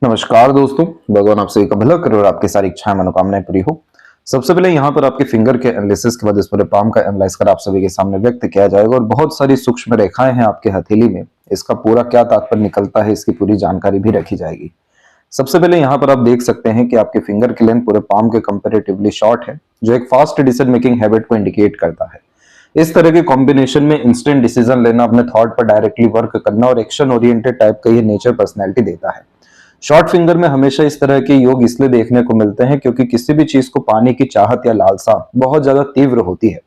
नमस्कार दोस्तों, भगवान आप सभी का भला करे और आपकी सारी इच्छाएं मनोकामनाएं पूरी हो। सबसे पहले यहाँ पर आपके फिंगर के एनालिसिस के बाद इस पूरे पाम का एनालाइज कर आप सभी के सामने व्यक्त किया जाएगा और बहुत सारी सूक्ष्म रेखाएं हैं आपके हथेली में। इसका पूरा क्या तात्पर्य निकलता है, इसकी पूरी जानकारी भी रखी जाएगी। सबसे पहले यहाँ पर आप देख सकते हैं कि आपके फिंगर की लेंथ पूरे पाम के कंपेरेटिवली शॉर्ट है, जो एक फास्ट डिसीजन मेकिंग हैबिट को इंडिकेट करता है। इस तरह के कॉम्बिनेशन में इंस्टेंट डिसीजन लेना, अपने थॉट पर डायरेक्टली वर्क करना और एक्शन ओरिएंटेड टाइप का ये नेचर पर्सनैलिटी देता है। शॉर्ट फिंगर में हमेशा इस तरह के योग इसलिए देखने को मिलते हैं क्योंकि किसी भी चीज को पाने की चाहत या लालसा बहुत ज्यादा तीव्र होती है।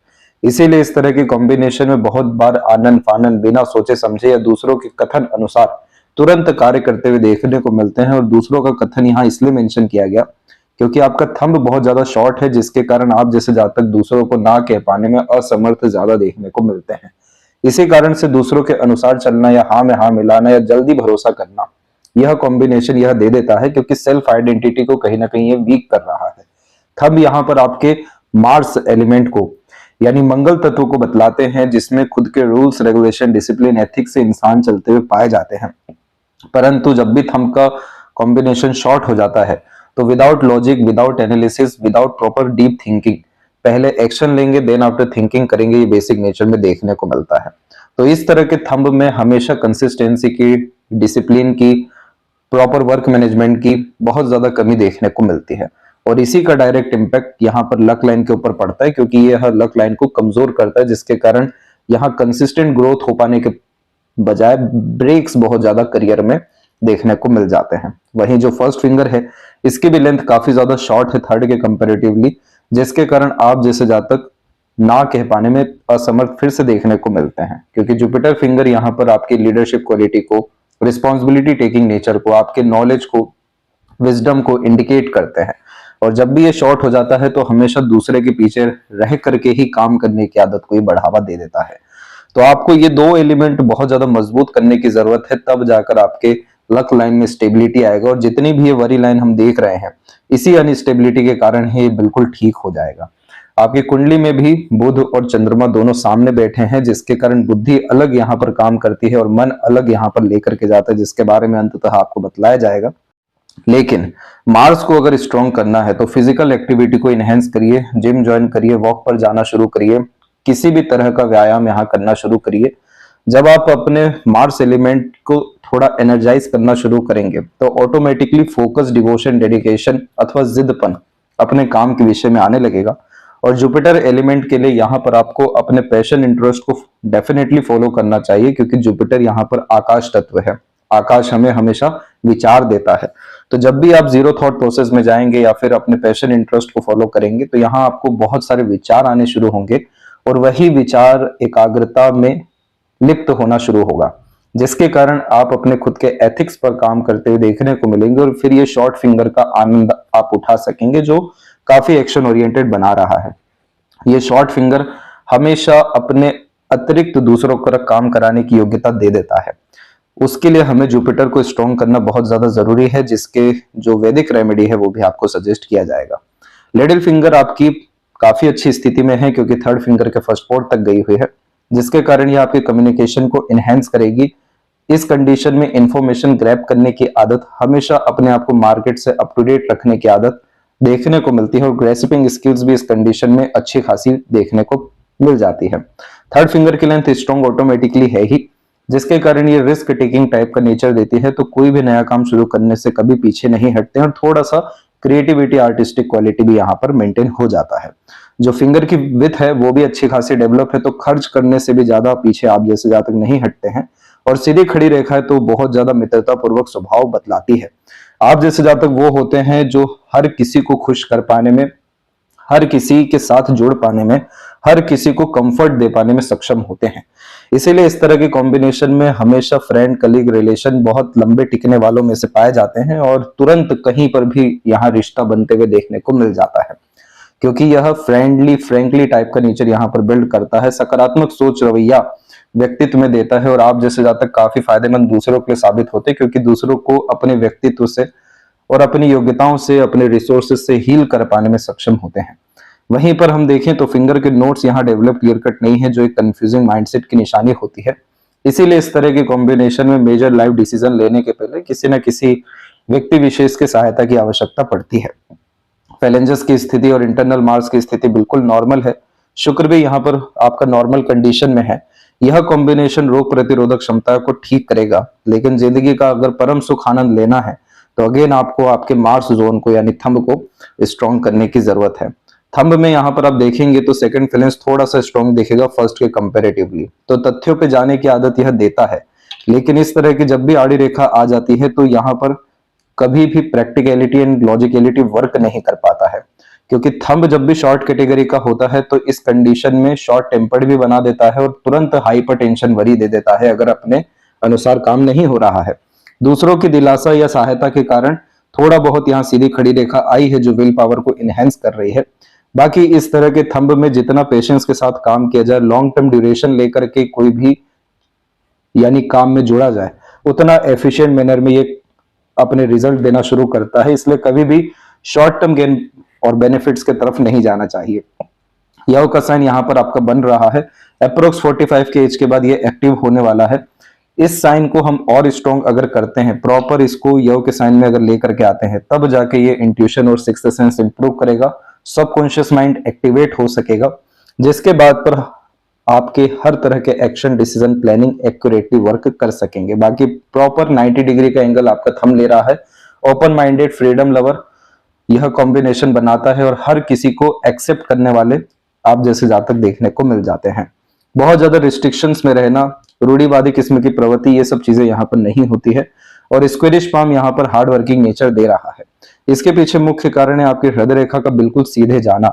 इसीलिए इस तरह के कॉम्बिनेशन में बहुत बार आनन फानन बिना सोचे समझे या दूसरों के कथन अनुसार तुरंत कार्य करते हुए देखने को मिलते हैं। और दूसरों का कथन यहाँ इसलिए मेंशन किया गया क्योंकि आपका थंब बहुत ज्यादा शॉर्ट है, जिसके कारण आप जैसे जातक दूसरों को ना कह पाने में असमर्थ ज्यादा देखने को मिलते हैं। इसी कारण से दूसरों के अनुसार चलना या हाँ में हाँ मिलाना या जल्दी भरोसा करना, यह कॉम्बिनेशन यह दे देता है क्योंकि सेल्फ आइडेंटिटी को कहीं ना कहीं ये वीक कर रहा है। थंब यहाँ पर आपके मार्स एलिमेंट को यानी मंगल तत्व को बतलाते हैं, जिसमें खुद के रूल्स रेगुलेशन डिसिप्लिन एथिक्स से इंसान चलते हुए पाए जाते हैं। परंतु जब भी थंब का कॉम्बिनेशन शॉर्ट हो जाता है तो without logic, without analysis, without proper deep thinking, पहले एक्शन लेंगे देन आफ्टर थिंकिंग करेंगे, ये बेसिक नेचर में देखने को मिलता है। तो इस तरह के थंब में हमेशा कंसिस्टेंसी की, डिसिप्लिन की, प्रॉपर वर्क मैनेजमेंट की बहुत ज्यादा कमी देखने को मिलती है। और इसी का डायरेक्ट इम्पैक्ट यहाँ पर लक लाइन के ऊपर पड़ता है क्योंकि ये हर लक लाइन को कमजोर करता है, जिसके कारण यहाँ कंसिस्टेंट ग्रोथ हो पाने के बजाय ब्रेक्स बहुत ज्यादा करियर में देखने को मिल जाते हैं। वहीं जो फर्स्ट फिंगर है, इसकी भी लेंथ काफी ज्यादा शॉर्ट है थर्ड के कंपेरेटिवली, जिसके कारण आप जैसे जातक ना कह पाने में असमर्थ फिर से देखने को मिलते हैं। क्योंकि जुपिटर फिंगर यहाँ पर आपकी लीडरशिप क्वालिटी को, रिस्पॉन्सिबिलिटी टेकिंग नेचर को, आपके नॉलेज को, विजडम को इंडिकेट करते हैं। और जब भी ये शॉर्ट हो जाता है तो हमेशा दूसरे के पीछे रह करके ही काम करने की आदत को ही बढ़ावा दे देता है। तो आपको ये दो एलिमेंट बहुत ज्यादा मजबूत करने की जरूरत है, तब जाकर आपके लक लाइन में स्टेबिलिटी आएगा। और जितनी भी ये वरी लाइन हम देख रहे हैं, इसी अनस्टेबिलिटी के कारण ही बिल्कुल ठीक हो जाएगा। आपकी कुंडली में भी बुध और चंद्रमा दोनों सामने बैठे हैं, जिसके कारण बुद्धि अलग यहाँ पर काम करती है और मन अलग यहाँ पर लेकर के जाता है, जिसके बारे में अंततः आपको बतलाया जाएगा। लेकिन मार्स को अगर स्ट्रॉन्ग करना है तो फिजिकल एक्टिविटी को इनहेंस करिए, जिम ज्वाइन करिए, वॉक पर जाना शुरू करिए, किसी भी तरह का व्यायाम यहाँ करना शुरू करिए। जब आप अपने मार्स एलिमेंट को थोड़ा एनर्जाइज करना शुरू करेंगे तो ऑटोमेटिकली फोकस, डिवोशन, डेडिकेशन अथवा जिद्दपन अपने काम के विषय में आने लगेगा। और जुपिटर एलिमेंट के लिए यहाँ पर आपको अपने पैशन, इंटरेस्ट को डेफिनेटली फॉलो करना चाहिए, क्योंकि जुपिटर यहाँ पर आकाश तत्व है। आकाश हमें हमेशा विचार देता है। तो जब भी आप जीरो थॉट प्रोसेस में जाएंगे या फिर अपने पैशन, इंटरेस्ट को फॉलो करेंगे तो यहाँ आपको बहुत सारे विचार आने शुरू होंगे और वही विचार एकाग्रता में लिप्त होना शुरू होगा, जिसके कारण आप अपने खुद के एथिक्स पर काम करते हुए देखने को मिलेंगे। और फिर ये शॉर्ट फिंगर का आनंद आप उठा सकेंगे, जो काफी एक्शन ओरिएंटेड बना रहा है। ये शॉर्ट फिंगर हमेशा अपने अतिरिक्त दूसरों को काम कराने की योग्यता दे देता है। उसके लिए हमें जुपिटर को स्ट्रॉन्ग करना बहुत ज्यादा जरूरी है, जिसके जो वैदिक रेमेडी है वो भी आपको सजेस्ट किया जाएगा। लिटिल फिंगर आपकी काफी अच्छी स्थिति में है क्योंकि थर्ड फिंगर के फर्स्ट पोर्ट तक गई हुई है, जिसके कारण ये आपके कम्युनिकेशन को इनहेंस करेगी। इस कंडीशन में इंफॉर्मेशन ग्रैब करने की आदत, हमेशा अपने आप को मार्केट से अप टू डेट रखने की आदत देखने को मिलती है और ग्रेस्पिंग स्किल्स भी इस कंडीशन में अच्छी खासी देखने को मिल जाती है। थर्ड फिंगर की लेंथ स्ट्रॉन्ग ऑटोमेटिकली है ही, जिसके कारण ये रिस्क टेकिंग टाइप का नेचर देती है। तो कोई भी नया काम शुरू करने से कभी पीछे नहीं हटते हैं और थोड़ा सा क्रिएटिविटी, आर्टिस्टिक क्वालिटी भी यहाँ पर मेंटेन हो जाता है। जो फिंगर की विड्थ है वो भी अच्छी खासी डेवलप है, तो खर्च करने से भी ज्यादा पीछे आप जैसे जातक नहीं हटते हैं। और सीधी खड़ी रेखा है तो बहुत ज्यादा मित्रता पूर्वक स्वभाव बतलाती है। आप जैसे जातक वो होते हैं जो हर किसी को खुश कर पाने में, हर किसी के साथ जुड़ पाने में, हर किसी को कंफर्ट दे पाने में सक्षम होते हैं। इसीलिए इस तरह के कॉम्बिनेशन में हमेशा फ्रेंड, कलीग रिलेशन बहुत लंबे टिकने वालों में से पाए जाते हैं और तुरंत कहीं पर भी यहाँ रिश्ता बनते हुए देखने को मिल जाता है, क्योंकि यह फ्रेंडली, फ्रेंकली टाइप का नेचर यहाँ पर बिल्ड करता है, सकारात्मक सोच रवैया व्यक्तित्व में देता है। और आप जैसे जातक काफी फायदेमंद दूसरों के लिए साबित होते हैं, क्योंकि दूसरों को अपने व्यक्तित्व से और अपनी योग्यताओं से, अपने रिसोर्सेज से हील कर पाने में सक्षम होते हैं। वहीं पर हम देखें तो फिंगर के नोट्स यहाँ डेवलप क्लियर कट नहीं है, जो एक कंफ्यूजिंग माइंडसेट की निशानी होती है। इसीलिए इस तरह के कॉम्बिनेशन में मेजर लाइफ डिसीजन लेने के पहले किसी न किसी व्यक्ति विशेष की सहायता की आवश्यकता पड़ती है। फेलेंजस की स्थिति और इंटरनल मार्स की स्थिति बिल्कुल नॉर्मल है। शुक्र भी यहाँ पर आपका नॉर्मल कंडीशन में है। यह कॉम्बिनेशन रोग प्रतिरोधक क्षमता को ठीक करेगा, लेकिन जिंदगी का अगर परम सुख आनंद लेना है तो अगेन आपको आपके मार्स जोन को यानी थंब को स्ट्रॉन्ग करने की जरूरत है। थंब में यहाँ पर आप देखेंगे तो सेकंड फेलेंस थोड़ा सा स्ट्रॉन्ग दिखेगा फर्स्ट के कंपैरेटिवली, तो तथ्यों पे जाने की आदत यह देता है। लेकिन इस तरह की जब भी आड़ी रेखा आ जाती है तो यहाँ पर कभी भी प्रैक्टिकलिटी एंड लॉजिकलिटी वर्क नहीं कर पाता है, क्योंकि थंब जब भी शॉर्ट कैटेगरी का होता है तो इस कंडीशन में शॉर्ट टेम्पर्ड भी बना देता है और तुरंत हाइपरटेंशन वरी दे देता है अगर अपने अनुसार काम नहीं हो रहा है। दूसरों की दिलासा या सहायता के कारण थोड़ा बहुत यहाँ सीधी खड़ी रेखा आई है जो विल पावर को इनहेंस कर रही है। बाकी इस तरह के थंब में जितना पेशेंस के साथ काम किया जाए, लॉन्ग टर्म ड्यूरेशन लेकर के कोई भी यानी काम में जोड़ा जाए, उतना एफिशिएंट मैनर में ये अपने रिजल्ट देना शुरू करता है। इसलिए कभी भी शॉर्ट टर्म गेन और बेनिफिट्स के तरफ नहीं जाना चाहिए। यह का साइन यहाँ पर आपका बन रहा है। अप्रोक्स 45 के एज के बाद ये एक्टिव होने वाला है। इस साइन को हम और स्ट्रॉन्ग अगर करते हैं, प्रॉपर इसको यव के साइन में अगर लेकर के आते हैं, तब जाके ये इंट्यूशन और सिक्स्थ सेंस इंप्रूव करेगा, सबकॉन्शियस माइंड एक्टिवेट हो सकेगा, जिसके बाद पर आपके हर तरह के action decision planning accurately work कर सकेंगे। बाकी प्रॉपर 90 डिग्री का एंगल आपका थंब ले रहा है। ओपन माइंडेड, फ्रीडम लवर यह कॉम्बिनेशन बनाता है और हर किसी को एक्सेप्ट करने वाले आप जैसे जातक देखने को मिल जाते हैं। बहुत ज्यादा रिस्ट्रिक्शंस में रहना, रूढ़िवादी किस्म की प्रवृत्ति, ये सब चीजें यहाँ पर नहीं होती है। और स्क्वेरिश पाम यहाँ पर हार्ड वर्किंग नेचर दे रहा है। इसके पीछे मुख्य कारण है आपकी हृदय रेखा का बिल्कुल सीधे जाना।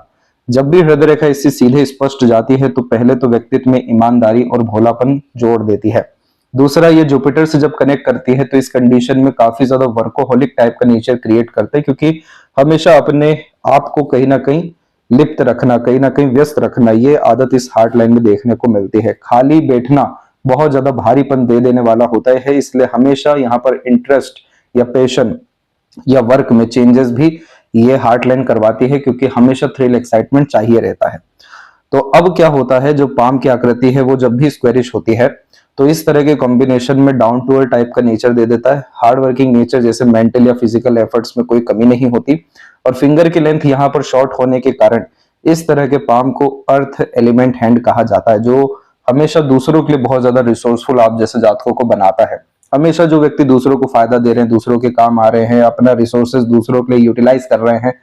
जब भी हृदय रेखा इससे सीधे स्पष्ट जाती है तो पहले तो व्यक्तित्व में ईमानदारी और भोलापन जोड़ देती है। दूसरा, ये जुपिटर से जब कनेक्ट करती है तो इस कंडीशन में काफी ज्यादा वर्कोहोलिक टाइप का नेचर क्रिएट करते हैं, क्योंकि हमेशा अपने आप को कहीं ना कहीं लिप्त रखना, कहीं ना कहीं व्यस्त रखना, ये आदत इस हार्ट लाइन में देखने को मिलती है। खाली बैठना बहुत ज्यादा भारीपन दे देने वाला होता है, इसलिए हमेशा यहाँ पर इंटरेस्ट या पैशन या वर्क में चेंजेस भी ये हार्ट लाइन करवाती है, क्योंकि हमेशा थ्रिल एक्साइटमेंट चाहिए रहता है। तो अब क्या होता है, जो पाम की आकृति है वो जब भी स्क्वेरिश होती है तो इस तरह के कॉम्बिनेशन में डाउन टू अर्थ टाइप का नेचर दे देता है। हार्ड वर्किंग नेचर, जैसे मेंटल या फिजिकल एफर्ट्स में कोई कमी नहीं होती। और फिंगर की लेंथ यहाँ पर शॉर्ट होने के कारण इस तरह के पाम को अर्थ एलिमेंट हैंड कहा जाता है, जो हमेशा दूसरों के लिए बहुत ज्यादा रिसोर्सफुल आप जैसे जातकों को बनाता है। हमेशा जो व्यक्ति दूसरों को फायदा दे रहे हैं, दूसरों के काम आ रहे हैं, अपना रिसोर्सेज दूसरों के लिए यूटिलाइज कर रहे हैं,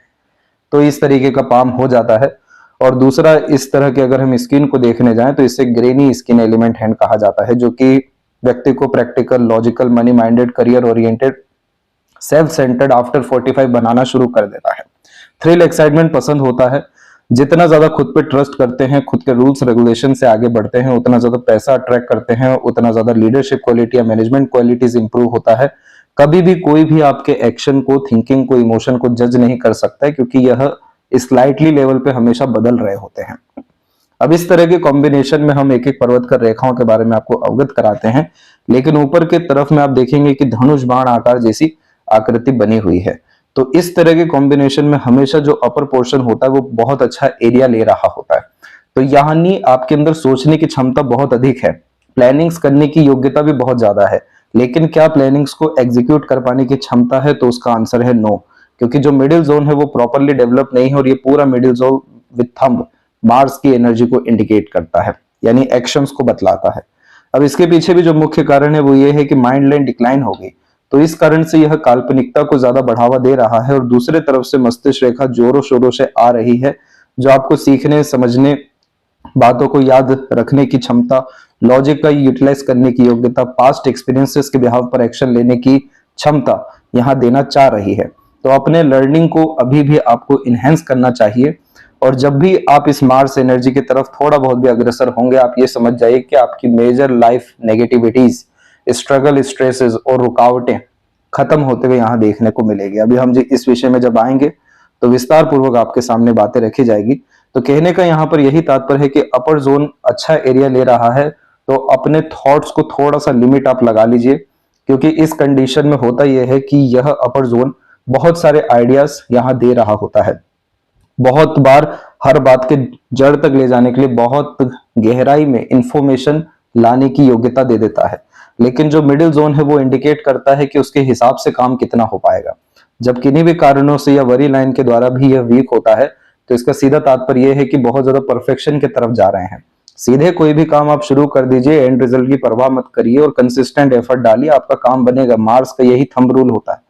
तो इस तरीके का पाम हो जाता है। और दूसरा, इस तरह के अगर हम स्किन को देखने जाएं तो इसे ग्रेनी स्किन एलिमेंट हैंड कहा जाता है, जो कि व्यक्ति को practical, logical, money minded, career oriented, self centred after 45 बनाना शुरू कर देता है। थ्रिल एक्साइटमेंट पसंद होता है। जितना ज्यादा खुद पे ट्रस्ट करते हैं, खुद के रूल्स रेगुलेशन से आगे बढ़ते हैं, उतना ज्यादा पैसा अट्रैक्ट करते हैं, उतना ज्यादा लीडरशिप क्वालिटी या मैनेजमेंट क्वालिटीज इंप्रूव होता है। कभी भी कोई भी आपके एक्शन को, थिंकिंग को, इमोशन को जज नहीं कर सकता है, क्योंकि यह स्लाइटली लेवल पे हमेशा बदल रहे होते हैं। अब इस तरह के कॉम्बिनेशन में हम एक एक पर्वतकर रेखाओं के बारे में आपको अवगत कराते हैं, लेकिन ऊपर के तरफ में आप देखेंगे कि धनुष बाण आकार जैसी आकृति बनी हुई है। तो इस तरह के कॉम्बिनेशन में हमेशा जो अपर पोर्शन होता है वो बहुत अच्छा एरिया ले रहा होता है। तो यानी आपके अंदर सोचने की क्षमता बहुत अधिक है, प्लानिंग्स करने की योग्यता भी बहुत ज्यादा है, लेकिन क्या प्लानिंग्स को एग्जीक्यूट कर पाने की क्षमता है, तो उसका आंसर है नो। क्योंकि जो मिडिल जोन है वो प्रॉपरली डेवलप नहीं है, और ये पूरा middle zone with thumb Mars की एनर्जी को इंडिकेट करता है, यानी एक्शंस को बतलाता है। अब इसके पीछे भी जो मुख्य कारण है वो ये है कि माइंड लाइन डिक्लाइन हो गई, तो इस कारण से यह काल्पनिकता को ज्यादा बढ़ावा दे रहा है। और दूसरे तरफ से मस्तिष्क रेखा जोरों शोरों से आ रही है, जो आपको सीखने, समझने, बातों को याद रखने की क्षमता, लॉजिक का यूटिलाइज करने की योग्यता, पास्ट एक्सपीरियंसेस के बिहाव पर एक्शन लेने की क्षमता यहाँ देना चाह रही है। तो अपने लर्निंग को अभी भी आपको इनहेंस करना चाहिए। और जब भी आप इस मार्स एनर्जी की तरफ थोड़ा बहुत भी अग्रसर होंगे, आप ये समझ जाइए कि आपकी major life negativities, struggle, stresses और रुकावटें खत्म होते हुए यहाँ देखने को मिलेगी। अभी हम इस विषय में जब आएंगे तो विस्तार पूर्वक आपके सामने बातें रखी जाएगी। तो कहने का यहाँ पर यही तात्पर्य है कि अपर जोन अच्छा एरिया ले रहा है, तो अपने थॉट्स को थोड़ा सा लिमिट आप लगा लीजिए, क्योंकि इस कंडीशन में होता यह है कि यह अपर जोन बहुत सारे आइडियाज यहाँ दे रहा होता है। बहुत बार हर बात के जड़ तक ले जाने के लिए बहुत गहराई में इंफॉर्मेशन लाने की योग्यता दे देता है, लेकिन जो मिडिल जोन है वो इंडिकेट करता है कि उसके हिसाब से काम कितना हो पाएगा। जब किन्हीं भी कारणों से या वरी लाइन के द्वारा भी यह वीक होता है तो इसका सीधा तात्पर्य यह है कि बहुत ज्यादा परफेक्शन की तरफ जा रहे हैं। सीधे कोई भी काम आप शुरू कर दीजिए, एंड रिजल्ट की परवाह मत करिए और कंसिस्टेंट एफर्ट डालिए, आपका काम बनेगा। मार्स का यही थंब रूल होता है।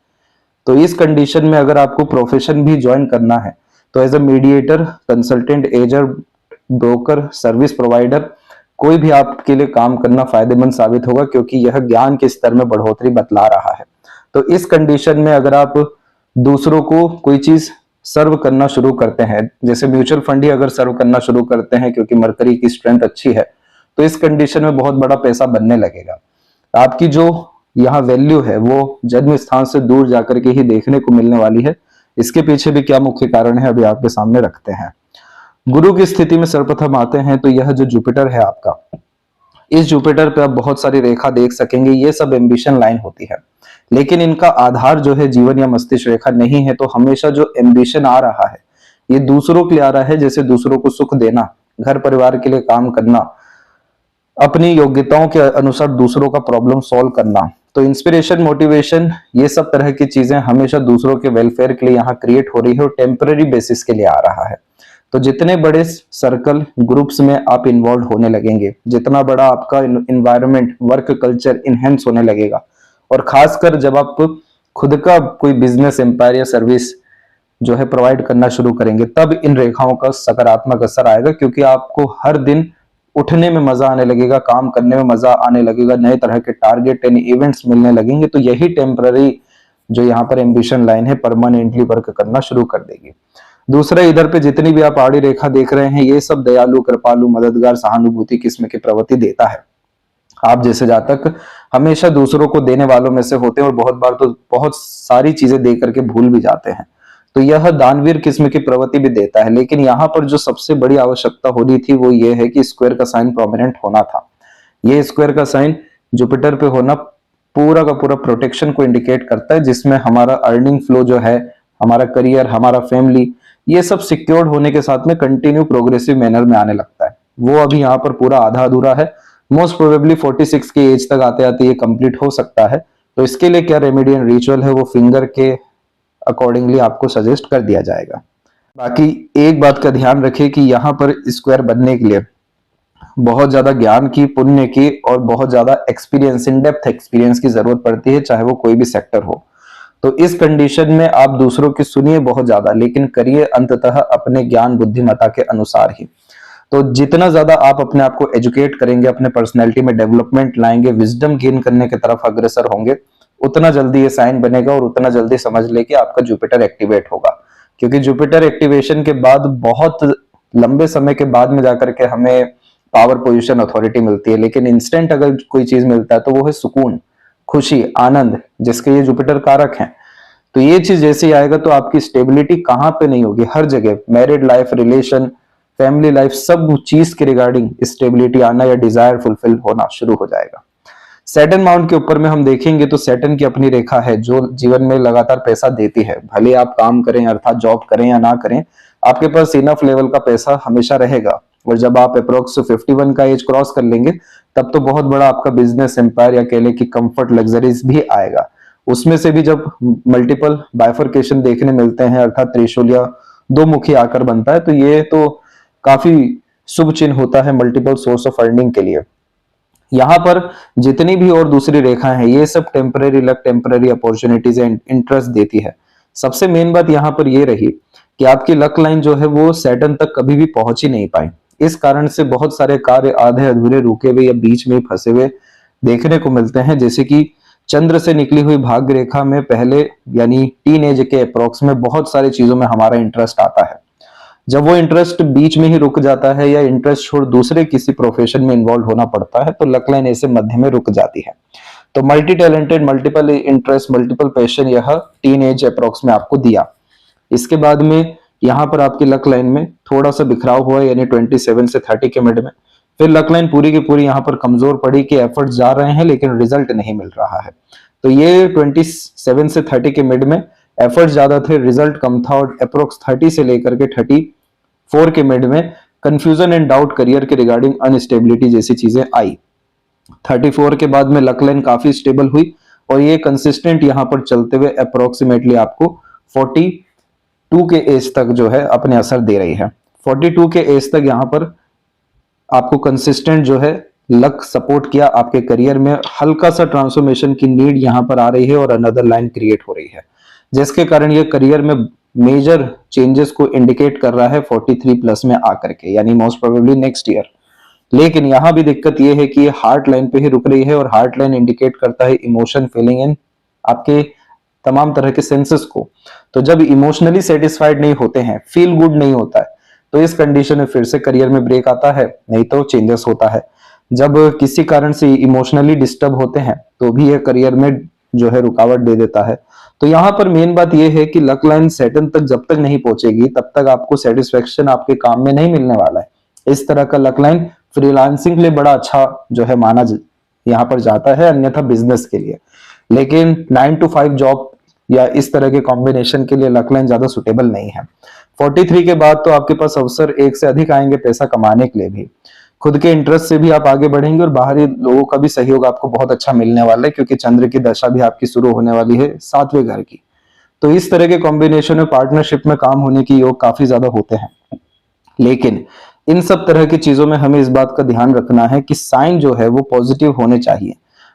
तो इस कंडीशन में अगर आपको प्रोफेशन भी ज्वाइन करना है तो as a mediator, consultant, agent, broker, service provider, कोई भी आपके लिए काम करना फायदेमंद साबित होगा, क्योंकि यह ज्ञान के स्तर में बढ़ोतरी बतला रहा है। तो इस कंडीशन में अगर आप दूसरों को कोई चीज सर्व करना शुरू करते हैं, जैसे म्यूचुअल फंड ही अगर सर्व करना शुरू करते हैं क्योंकि मरकरी की स्ट्रेंथ अच्छी है, तो इस कंडीशन में बहुत बड़ा पैसा बनने लगेगा। आपकी जो यहाँ वैल्यू है वो जन्म स्थान से दूर जाकर के ही देखने को मिलने वाली है। इसके पीछे भी क्या मुख्य कारण है अभी आपके सामने रखते हैं। गुरु की स्थिति में सर्वप्रथम आते हैं तो यह जो जुपिटर है आपका, इस जुपिटर पे आप बहुत सारी रेखा देख सकेंगे। ये सब एम्बिशन लाइन होती है, लेकिन इनका आधार जो है जीवन या मस्तिष्क रेखा नहीं है। तो हमेशा जो एम्बिशन आ रहा है ये दूसरों के लिए आ रहा है, जैसे दूसरों को सुख देना, घर परिवार के लिए काम करना, अपनी योग्यताओं के अनुसार दूसरों का प्रॉब्लम सॉल्व करना। तो इंस्पिरेशन, मोटिवेशन, ये सब तरह की चीजें हमेशा दूसरों के वेलफेयर के लिए यहाँ क्रिएट हो रही है और टेम्पररी बेसिस के लिए आ रहा है। तो जितने बड़े सर्कल, ग्रुप्स में आप इन्वॉल्व होने लगेंगे, जितना बड़ा आपका इन्वायरमेंट, वर्क कल्चर इनहेंस होने लगेगा, और खासकर जब आप खुद का कोई बिजनेस एम्पायर या सर्विस जो है प्रोवाइड करना शुरू करेंगे, तब इन रेखाओं का सकारात्मक असर आएगा। क्योंकि आपको हर दिन उठने में मजा आने लगेगा, काम करने में मजा आने लगेगा, नए तरह के टारगेट एंड इवेंट्स मिलने लगेंगे। तो यही टेम्पररी जो यहाँ पर एम्बिशन लाइन है परमानेंटली वर्क करना शुरू कर देगी। दूसरा, इधर पे जितनी भी आप आड़ी रेखा देख रहे हैं, ये सब दयालु, कृपालु, मददगार, सहानुभूति किस्म की प्रवृत्ति देता है। आप जैसे जातक हमेशा दूसरों को देने वालों में से होते हैं और बहुत बार तो बहुत सारी चीजें दे करके भूल भी जाते हैं। तो यह दानवीर किस्म की प्रवृत्ति भी देता है। लेकिन यहाँ पर जो सबसे बड़ी आवश्यकता हो रही थी वो ये है कि स्क्वायर का साइन प्रोमिनेंट होना था। ये स्क्वायर का साइन जुपिटर पे होना पूरा का पूरा प्रोटेक्शन को इंडिकेट करता है, जिसमें हमारा अर्निंग फ्लो जो है, हमारा करियर, हमारा फैमिली, ये सब सिक्योर्ड होने के साथ में कंटिन्यू प्रोग्रेसिव मैनर में आने लगता है। वो अभी यहाँ पर पूरा आधा अधूरा है। मोस्ट प्रोबेबली 46 की एज तक आते आते ये कंप्लीट हो सकता है। तो इसके लिए क्या रेमेडी एंड रिचुअल है वो फिंगर के अकॉर्डिंगली आपको सजेस्ट कर दिया जाएगा। बाकी एक बात का ध्यान रखिए कि यहाँ पर स्क्वायर बनने के लिए बहुत ज्यादा ज्ञान की, पुण्य की और बहुत ज्यादा एक्सपीरियंस, इन डेप्थ एक्सपीरियंस की जरूरत पड़ती है, चाहे वो कोई भी सेक्टर हो। तो इस कंडीशन में आप दूसरों की सुनिए बहुत ज्यादा, लेकिन करिए अंततः अपने ज्ञान बुद्धिमत्ता के अनुसार ही। तो जितना ज्यादा आप अपने आप को एजुकेट करेंगे, अपने पर्सनैलिटी में डेवलपमेंट लाएंगे, विजडम गेन करने की तरफ अग्रसर होंगे, उतना जल्दी ये साइन बनेगा और उतना जल्दी समझ ले कि आपका जुपिटर एक्टिवेट होगा। क्योंकि जुपिटर एक्टिवेशन के बाद बहुत लंबे समय के बाद में जाकर के हमें पावर, पोजीशन, अथॉरिटी मिलती है। लेकिन इंस्टेंट अगर कोई चीज मिलता है तो वो है सुकून, खुशी, आनंद, जिसके ये जुपिटर कारक हैं। तो ये चीज जैसे ही आएगा तो आपकी स्टेबिलिटी कहाँ पे नहीं होगी, हर जगह, married life, relation, family life, सब चीज के रिगार्डिंग स्टेबिलिटी आना या डिजायर फुलफिल होना शुरू हो जाएगा। सैटर्न माउंट के ऊपर में हम देखेंगे तो सैटर्न की अपनी रेखा है जो जीवन में लगातार पैसा देती है। भले आप काम करें, अर्थात जॉब करें या ना करें, आपके पास इनफ लेवल का पैसा हमेशा रहेगा। और जब आप अप्रोक्स 51 का एज क्रॉस कर लेंगे तब तो बहुत बड़ा आपका बिजनेस एम्पायर या कह लें कि कंफर्ट, लग्जरीज भी आएगा। उसमें से भी जब मल्टीपल बाइफर्केशन देखने मिलते हैं, अर्थात त्रिशूल या दो मुखी आकर बनता है, तो ये तो काफी शुभ चिन्ह होता है मल्टीपल सोर्स ऑफ अर्निंग के लिए। यहाँ पर जितनी भी और दूसरी रेखाएं हैं, ये सब temporary luck, temporary opportunities and interest देती है। सबसे मेन बात यहाँ पर ये रही कि आपकी लक लाइन जो है वो सैटर्न तक कभी भी पहुंच ही नहीं पाई। इस कारण से बहुत सारे कार्य आधे अधूरे, रुके हुए या बीच में फंसे हुए देखने को मिलते हैं। जैसे कि चंद्र से निकली हुई भाग्य रेखा में पहले यानी टीन एज के अप्रोक्स में बहुत सारी चीजों में हमारा इंटरेस्ट आता है। जब वो इंटरेस्ट बीच में ही रुक जाता है या इंटरेस्ट छोड़ दूसरे किसी प्रोफेशन में इन्वॉल्व होना पड़ता है तो लक लाइन ऐसे मध्य में रुक जाती है। तो multi talented, multiple interest, multiple passion यह टीन एज अप्रोक्स में आपको दिया। इसके बाद में यहाँ पर आपकी लक लाइन में थोड़ा सा बिखराव हुआ, यानी 27 से 30 के मिड में। फिर लक लाइन पूरी की पूरी यहाँ पर कमजोर पड़ी कि एफर्ट्स जा रहे हैं लेकिन रिजल्ट नहीं मिल रहा है। तो ये 27 से 30 के मिड में एफर्ट्स ज्यादा थे, रिजल्ट कम था, और अप्रोक्स 30 से लेकर के 34 के मिड में कंफ्यूजन एंड डाउट, करियर के रिगार्डिंग अनस्टेबिलिटी जैसी चीजें आई। 34 के बाद में लक लाइन काफी स्टेबल हुई और ये कंसिस्टेंट यहाँ पर चलते हुए अप्रोक्सीमेटली आपको 42 के एज तक जो है अपने असर दे रही है। 42 के एज तक यहाँ पर आपको कंसिस्टेंट जो है लक सपोर्ट किया, आपके करियर में हल्का सा ट्रांसफॉर्मेशन की नीड यहाँ पर आ रही है और अनदर लाइन क्रिएट हो रही है, जिसके कारण ये करियर में मेजर चेंजेस को इंडिकेट कर रहा है 43 प्लस में आकर के, यानी मोस्ट प्रोबेबली नेक्स्ट ईयर। लेकिन यहां भी दिक्कत ये है कि ये हार्ट लाइन पे ही रुक रही है और हार्ट लाइन इंडिकेट करता है इमोशन, फीलिंग एंड आपके तमाम तरह के सेंसेस को। तो जब इमोशनली सेटिस्फाइड नहीं होते हैं, फील गुड नहीं होता है, तो इस कंडीशन में फिर से करियर में ब्रेक आता है, नहीं तो चेंजेस होता है। जब किसी कारण से इमोशनली डिस्टर्ब होते हैं तो भी ये करियर में जो है रुकावट दे देता है। तो यहाँ पर मेन बात यह है कि लक लाइन सैटर्न तक जब तक नहीं पहुंचेगी तब तक आपको सेटिस्फेक्शन आपके काम में नहीं मिलने वाला है। इस तरह का लक लाइन फ्रीलांसिंग के लिए बड़ा अच्छा जो है माना यहाँ पर जाता है, अन्यथा बिजनेस के लिए। लेकिन 9 to 5 जॉब या इस तरह के कॉम्बिनेशन के लिए लक लाइन ज्यादा सुटेबल नहीं है। 43 के बाद तो आपके पास अवसर एक से अधिक आएंगे पैसा कमाने के लिए भी, खुद के इंटरेस्ट से भी आप आगे बढ़ेंगे और बाहरी लोगों का भी सहयोग आपको बहुत अच्छा मिलने वाला है, क्योंकि चंद्र की दशा भी आपकी शुरू होने वाली है 7वें घर की। तो इस तरह के कॉम्बिनेशन में पार्टनरशिप में काम होने की योग काफी ज्यादा होते हैं। लेकिन इन सब तरह की चीजों में हमें इस बात का ध्यान रखना है कि साइन जो है वो पॉजिटिव होने चाहिए।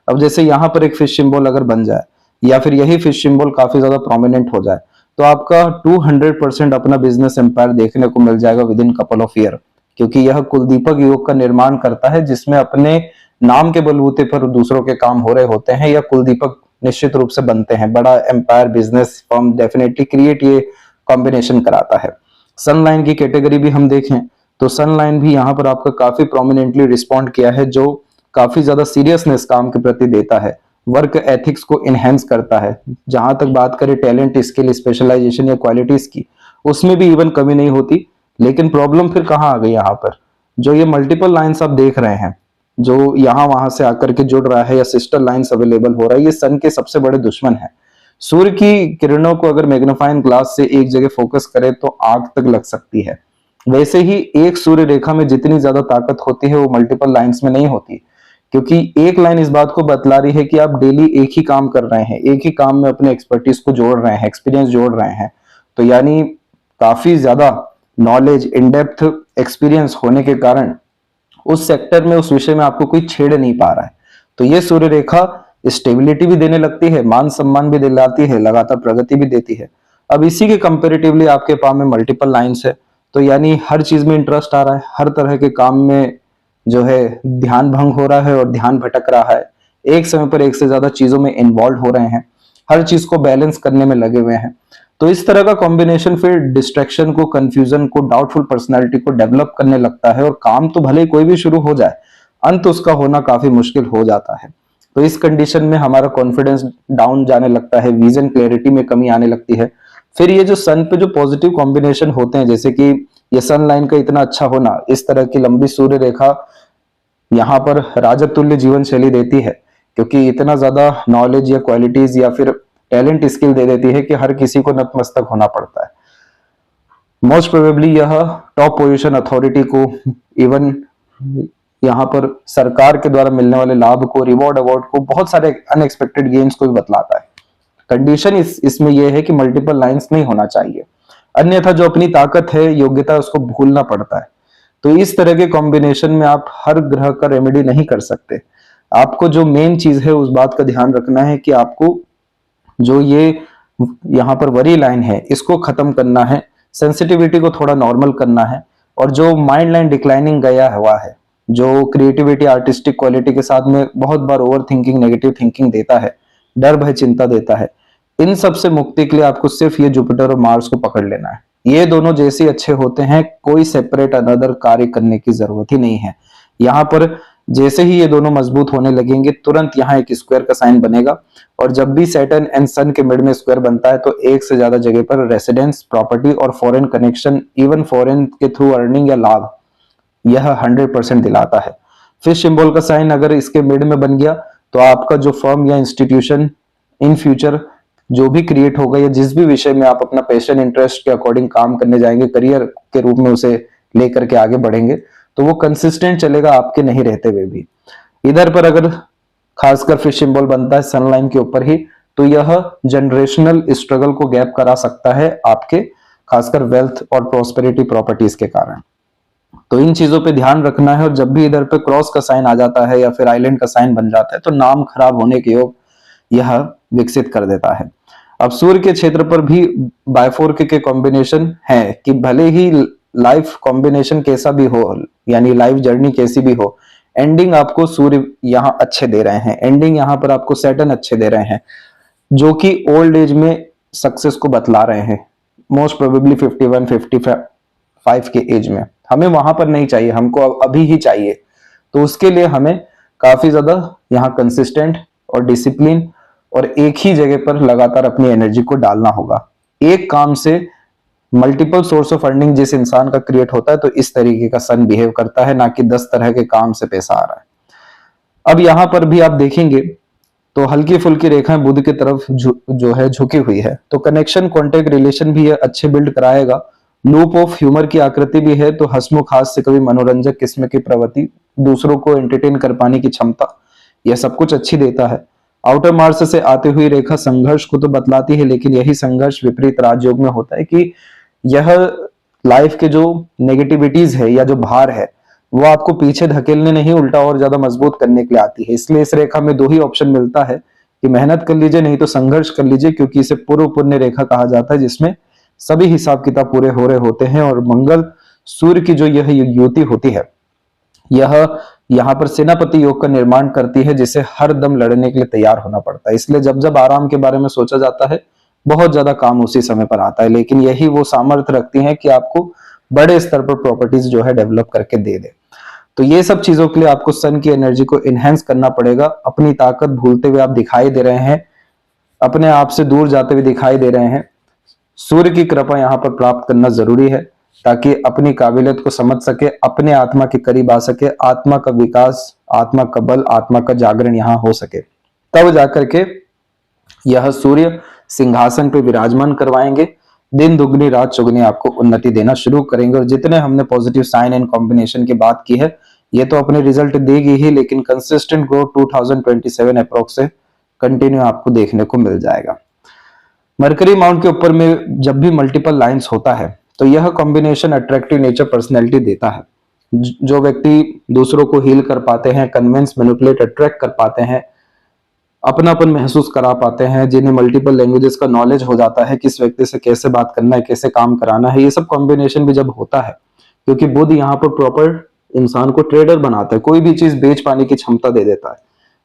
अब जैसे यहाँ पर एक फिश सिंबल अगर बन जाए या फिर यही फिश सिंबल काफी ज्यादा प्रोमिनेंट हो जाए तो आपका 200% अपना बिजनेस एम्पायर देखने को मिल जाएगा with in couple of year, क्योंकि यह कुलदीपक योग का निर्माण करता है जिसमें अपने नाम के बलबूते पर दूसरों के काम हो रहे होते हैं या कुलदीपक निश्चित रूप से बनते हैं। बड़ा empire business firm definitely create ये कॉम्बिनेशन कराता है। सन लाइन की कैटेगरी भी हम देखें तो सन लाइन भी यहाँ पर आपका काफी प्रोमिनेंटली रिस्पॉन्ड किया है, जो काफी ज्यादा सीरियसनेस काम के प्रति देता है, वर्क एथिक्स को इनहेंस करता है। जहां तक बात करें टैलेंट, स्किल, स्पेशलाइजेशन या क्वालिटीज की, उसमें भी इवन कमी नहीं होती। लेकिन प्रॉब्लम फिर कहाँ आ गई यहाँ पर, जो ये मल्टीपल लाइंस आप देख रहे हैं जो यहाँ वहां से आकर के जुड़ रहा है या सिस्टर लाइंस अवेलेबल हो रहा है, ये सन के सबसे बड़े दुश्मन है। सूर्य की किरणों को अगर मैग्नीफाइंग ग्लास से एक जगह फोकस करे तो आग तक लग सकती है। वैसे ही एक सूर्य रेखा में जितनी ज्यादा ताकत होती है वो मल्टीपल लाइंस में नहीं होती, क्योंकि एक लाइन इस बात को बतला रही है कि आप डेली एक ही काम कर रहे हैं, एक ही काम में अपने एक्सपर्टीज को जोड़ रहे हैं, एक्सपीरियंस जोड़ रहे हैं। तो यानी काफी ज्यादा नॉलेज, इन डेप्थ एक्सपीरियंस होने के कारण उस सेक्टर में, उस विषय में आपको कोई छेड़ नहीं पा रहा है। तो ये सूर्य रेखा स्टेबिलिटी भी देने लगती है, मान सम्मान भी दिलाती है, लगातार प्रगति भी देती है। अब इसी के कंपेरेटिवली आपके पास में मल्टीपल लाइंस है, तो यानी हर चीज में इंटरेस्ट आ रहा है, हर तरह के काम में जो है ध्यान भंग हो रहा है और ध्यान भटक रहा है, एक समय पर एक से ज्यादा चीजों में इन्वॉल्व हो रहे हैं, हर चीज को बैलेंस करने में लगे हुए हैं। तो इस तरह का कॉम्बिनेशन फिर डिस्ट्रैक्शन को, कंफ्यूजन को, डाउटफुल पर्सनालिटी को डेवलप करने लगता है और काम तो भले कोई भी शुरू हो जाए, अंत उसका होना काफी मुश्किल हो जाता है। तो इस कंडीशन में हमारा कॉन्फिडेंस डाउन जाने लगता है, विजन क्लैरिटी में कमी आने लगती है। फिर ये जो सन पे जो पॉजिटिव कॉम्बिनेशन होते हैं, जैसे कि ये सन लाइन का इतना अच्छा होना, इस तरह की लंबी सूर्य रेखा यहाँ पर राजतुल्य जीवन शैली देती है, क्योंकि इतना ज्यादा नॉलेज या क्वालिटीज या फिर टैलेंट, स्किल दे देती है कि हर किसी को नतमस्तक होना पड़ता है। मोस्ट प्रोबेबली यह टॉप पोजीशन, अथॉरिटी को, इवन यहाँ पर सरकार के द्वारा मिलने वाले लाभ को, रिवॉर्ड, अवार्ड को, बहुत सारे अनएक्सपेक्टेड गेन्स को भी बतलाता है। कंडीशन इसमें यह है कि मल्टीपल लाइंस नहीं होना चाहिए, अन्यथा जो अपनी ताकत है, योग्यता, उसको भूलना पड़ता है। तो इस तरह के कॉम्बिनेशन में आप हर ग्रह का रेमेडी नहीं कर सकते। आपको जो मेन चीज है उस बात का ध्यान रखना है कि आपको जो ये यहाँ पर वरी लाइन है इसको खत्म करना है, सेंसिटिविटी को थोड़ा नॉर्मल करना है, और जो माइंड लाइन डिक्लाइनिंग गया हुआ है, जो क्रिएटिविटी, आर्टिस्टिक क्वालिटी के साथ में बहुत बार ओवर थिंकिंग, नेगेटिव थिंकिंग देता है, डर, भय, चिंता देता है, इन सब से मुक्ति के लिए आपको सिर्फ ये जुपिटर और मार्स को पकड़ लेना है। ये दोनों जैसे अच्छे होते हैं, कोई सेपरेट अनदर कार्य करने की जरूरत ही नहीं है। यहाँ पर जैसे ही ये दोनों मजबूत होने लगेंगे, तुरंत यहाँ एक स्क्वायर का साइन बनेगा, और जब भी सैटर्न एंड सन के मिड में स्क्वायर बनता है तो एक से ज्यादा जगह पर रेसिडेंस, प्रॉपर्टी और फॉरेन कनेक्शन, इवन फॉरेन के थ्रू अर्निंग या लाभ, यह 100% दिलाता है। फिश सिंबल का साइन अगर इसके मिड में बन गया तो आपका जो फर्म या इंस्टीट्यूशन इन फ्यूचर जो भी क्रिएट होगा, या जिस भी विषय में आप अपना पैशन, इंटरेस्ट के अकॉर्डिंग काम करने जाएंगे, करियर के रूप में उसे लेकर के आगे बढ़ेंगे, तो वो कंसिस्टेंट चलेगा आपके नहीं रहते हुए भी। इधर पर अगर खासकर फिश सिंबल बनता है सन लाइन के ऊपर ही, तो यह जनरेशनल स्ट्रगल को गैप करा सकता है आपके खासकर वेल्थ और प्रोस्पेरिटी प्रॉपर्टीज के कारण। तो इन चीजों पे ध्यान रखना है। और जब भी इधर पे क्रॉस का साइन आ जाता है या फिर आइलैंड का साइन बन जाता है तो नाम खराब होने के योग यह विकसित कर देता है। अब सूर्य के क्षेत्र पर भी बायफोर्क के कॉम्बिनेशन है कि भले ही लाइफ कॉम्बिनेशन कैसा भी हो, यानी लाइफ जर्नी कैसी भी हो, एंडिंग आपको सूर्य यहाँ अच्छे दे रहे हैं, एंडिंग यहाँ पर आपको सैटर्न अच्छे दे रहे हैं, जो कि ओल्ड एज में सक्सेस को बतला रहे हैं। मोस्ट प्रोबेबली 51 55 के एज में हमें वहां पर नहीं चाहिए, हमको अभी ही चाहिए। तो उसके लिए हमें काफी ज्यादा यहाँ कंसिस्टेंट और डिसिप्लिन और एक ही जगह पर लगातार अपनी एनर्जी को डालना होगा। एक काम से मल्टीपल सोर्स ऑफ अर्निंग जिस इंसान का क्रिएट होता है तो इस तरीके का सन बिहेव करता है, ना कि 10 तरह के काम से पैसा आ रहा है। अब यहां पर भी आप देखेंगे तो हल्की फुल्की रेखाएं बुध की तरफ जो है झुकी हुई है, तो कनेक्शन कॉन्टेक्ट रिलेशन भी ये अच्छे बिल्ड कराएगा। लूप ऑफ ह्यूमर की आकृति भी है, तो हंसमुख हास्य से कभी मनोरंजक किस्म की प्रवृत्ति, दूसरों को एंटरटेन कर पाने की क्षमता, यह सब कुछ अच्छी देता है। आउटर मार्स से आती हुई रेखा संघर्ष को तो बतलाती है, लेकिन यही संघर्ष विपरीत राजयोग में होता है कि यह लाइफ के जो नेगेटिविटीज है या जो भार है वो आपको पीछे धकेलने नहीं, उल्टा और ज्यादा मजबूत करने के लिए आती है। इसलिए इस रेखा में दो ही ऑप्शन मिलता है कि मेहनत कर लीजिए नहीं तो संघर्ष कर लीजिए, क्योंकि इसे पूर्व पुण्य रेखा कहा जाता है, जिसमें सभी हिसाब किताब पूरे हो रहे होते हैं। और मंगल सूर्य की जो यह युति होती है, यह यहाँ पर सेनापति योग का निर्माण करती है, जिसे हर दम लड़ने के लिए तैयार होना पड़ता है। इसलिए जब जब आराम के बारे में सोचा जाता है बहुत ज्यादा काम उसी समय पर आता है, लेकिन यही वो सामर्थ्य रखती है कि आपको बड़े स्तर पर प्रॉपर्टीज जो है डेवलप करके दे दे। तो ये सब चीजों के लिए आपको सन की एनर्जी को इनहेंस करना पड़ेगा। अपनी ताकत भूलते हुए आप दिखाई दे रहे हैं, अपने आप से दूर जाते हुए दिखाई दे रहे हैं। सूर्य की कृपा यहाँ पर प्राप्त करना जरूरी है ताकि अपनी काबिलियत को समझ सके, अपने आत्मा के करीब आ सके, आत्मा का विकास, आत्मा का बल, आत्मा का जागरण यहाँ हो सके। तब जाकर के यह सूर्य सिंहासन पे विराजमान करवाएंगे, दिन दुगनी रात चौगुनी आपको उन्नति देना शुरू करेंगे। और जितने हमने पॉजिटिव साइन एंड कॉम्बिनेशन की बात की है, ये तो अपने रिजल्ट देगी ही, लेकिन कंसिस्टेंट ग्रोथ 2027 अप्रोक्स से कंटिन्यू आपको देखने को मिल जाएगा। मरकरी माउंट के ऊपर में जब भी मल्टीपल लाइंस होता है तो यह कॉम्बिनेशन अट्रैक्टिव नेचर पर्सनैलिटी देता है। जो व्यक्ति दूसरों को हील कर पाते हैं, कन्विंस, मैनिपुलेट, अट्रैक्ट कर पाते हैं, अपनापन महसूस करा पाते हैं, जिन्हें मल्टीपल लैंग्वेजेस का नॉलेज हो जाता है, किस व्यक्ति से कैसे बात करना है, कैसे काम कराना है, ये सब कॉम्बिनेशन भी जब होता है, क्योंकि बुध यहाँ पर प्रॉपर इंसान को ट्रेडर बनाता है, कोई भी चीज बेच पाने की क्षमता दे देता है,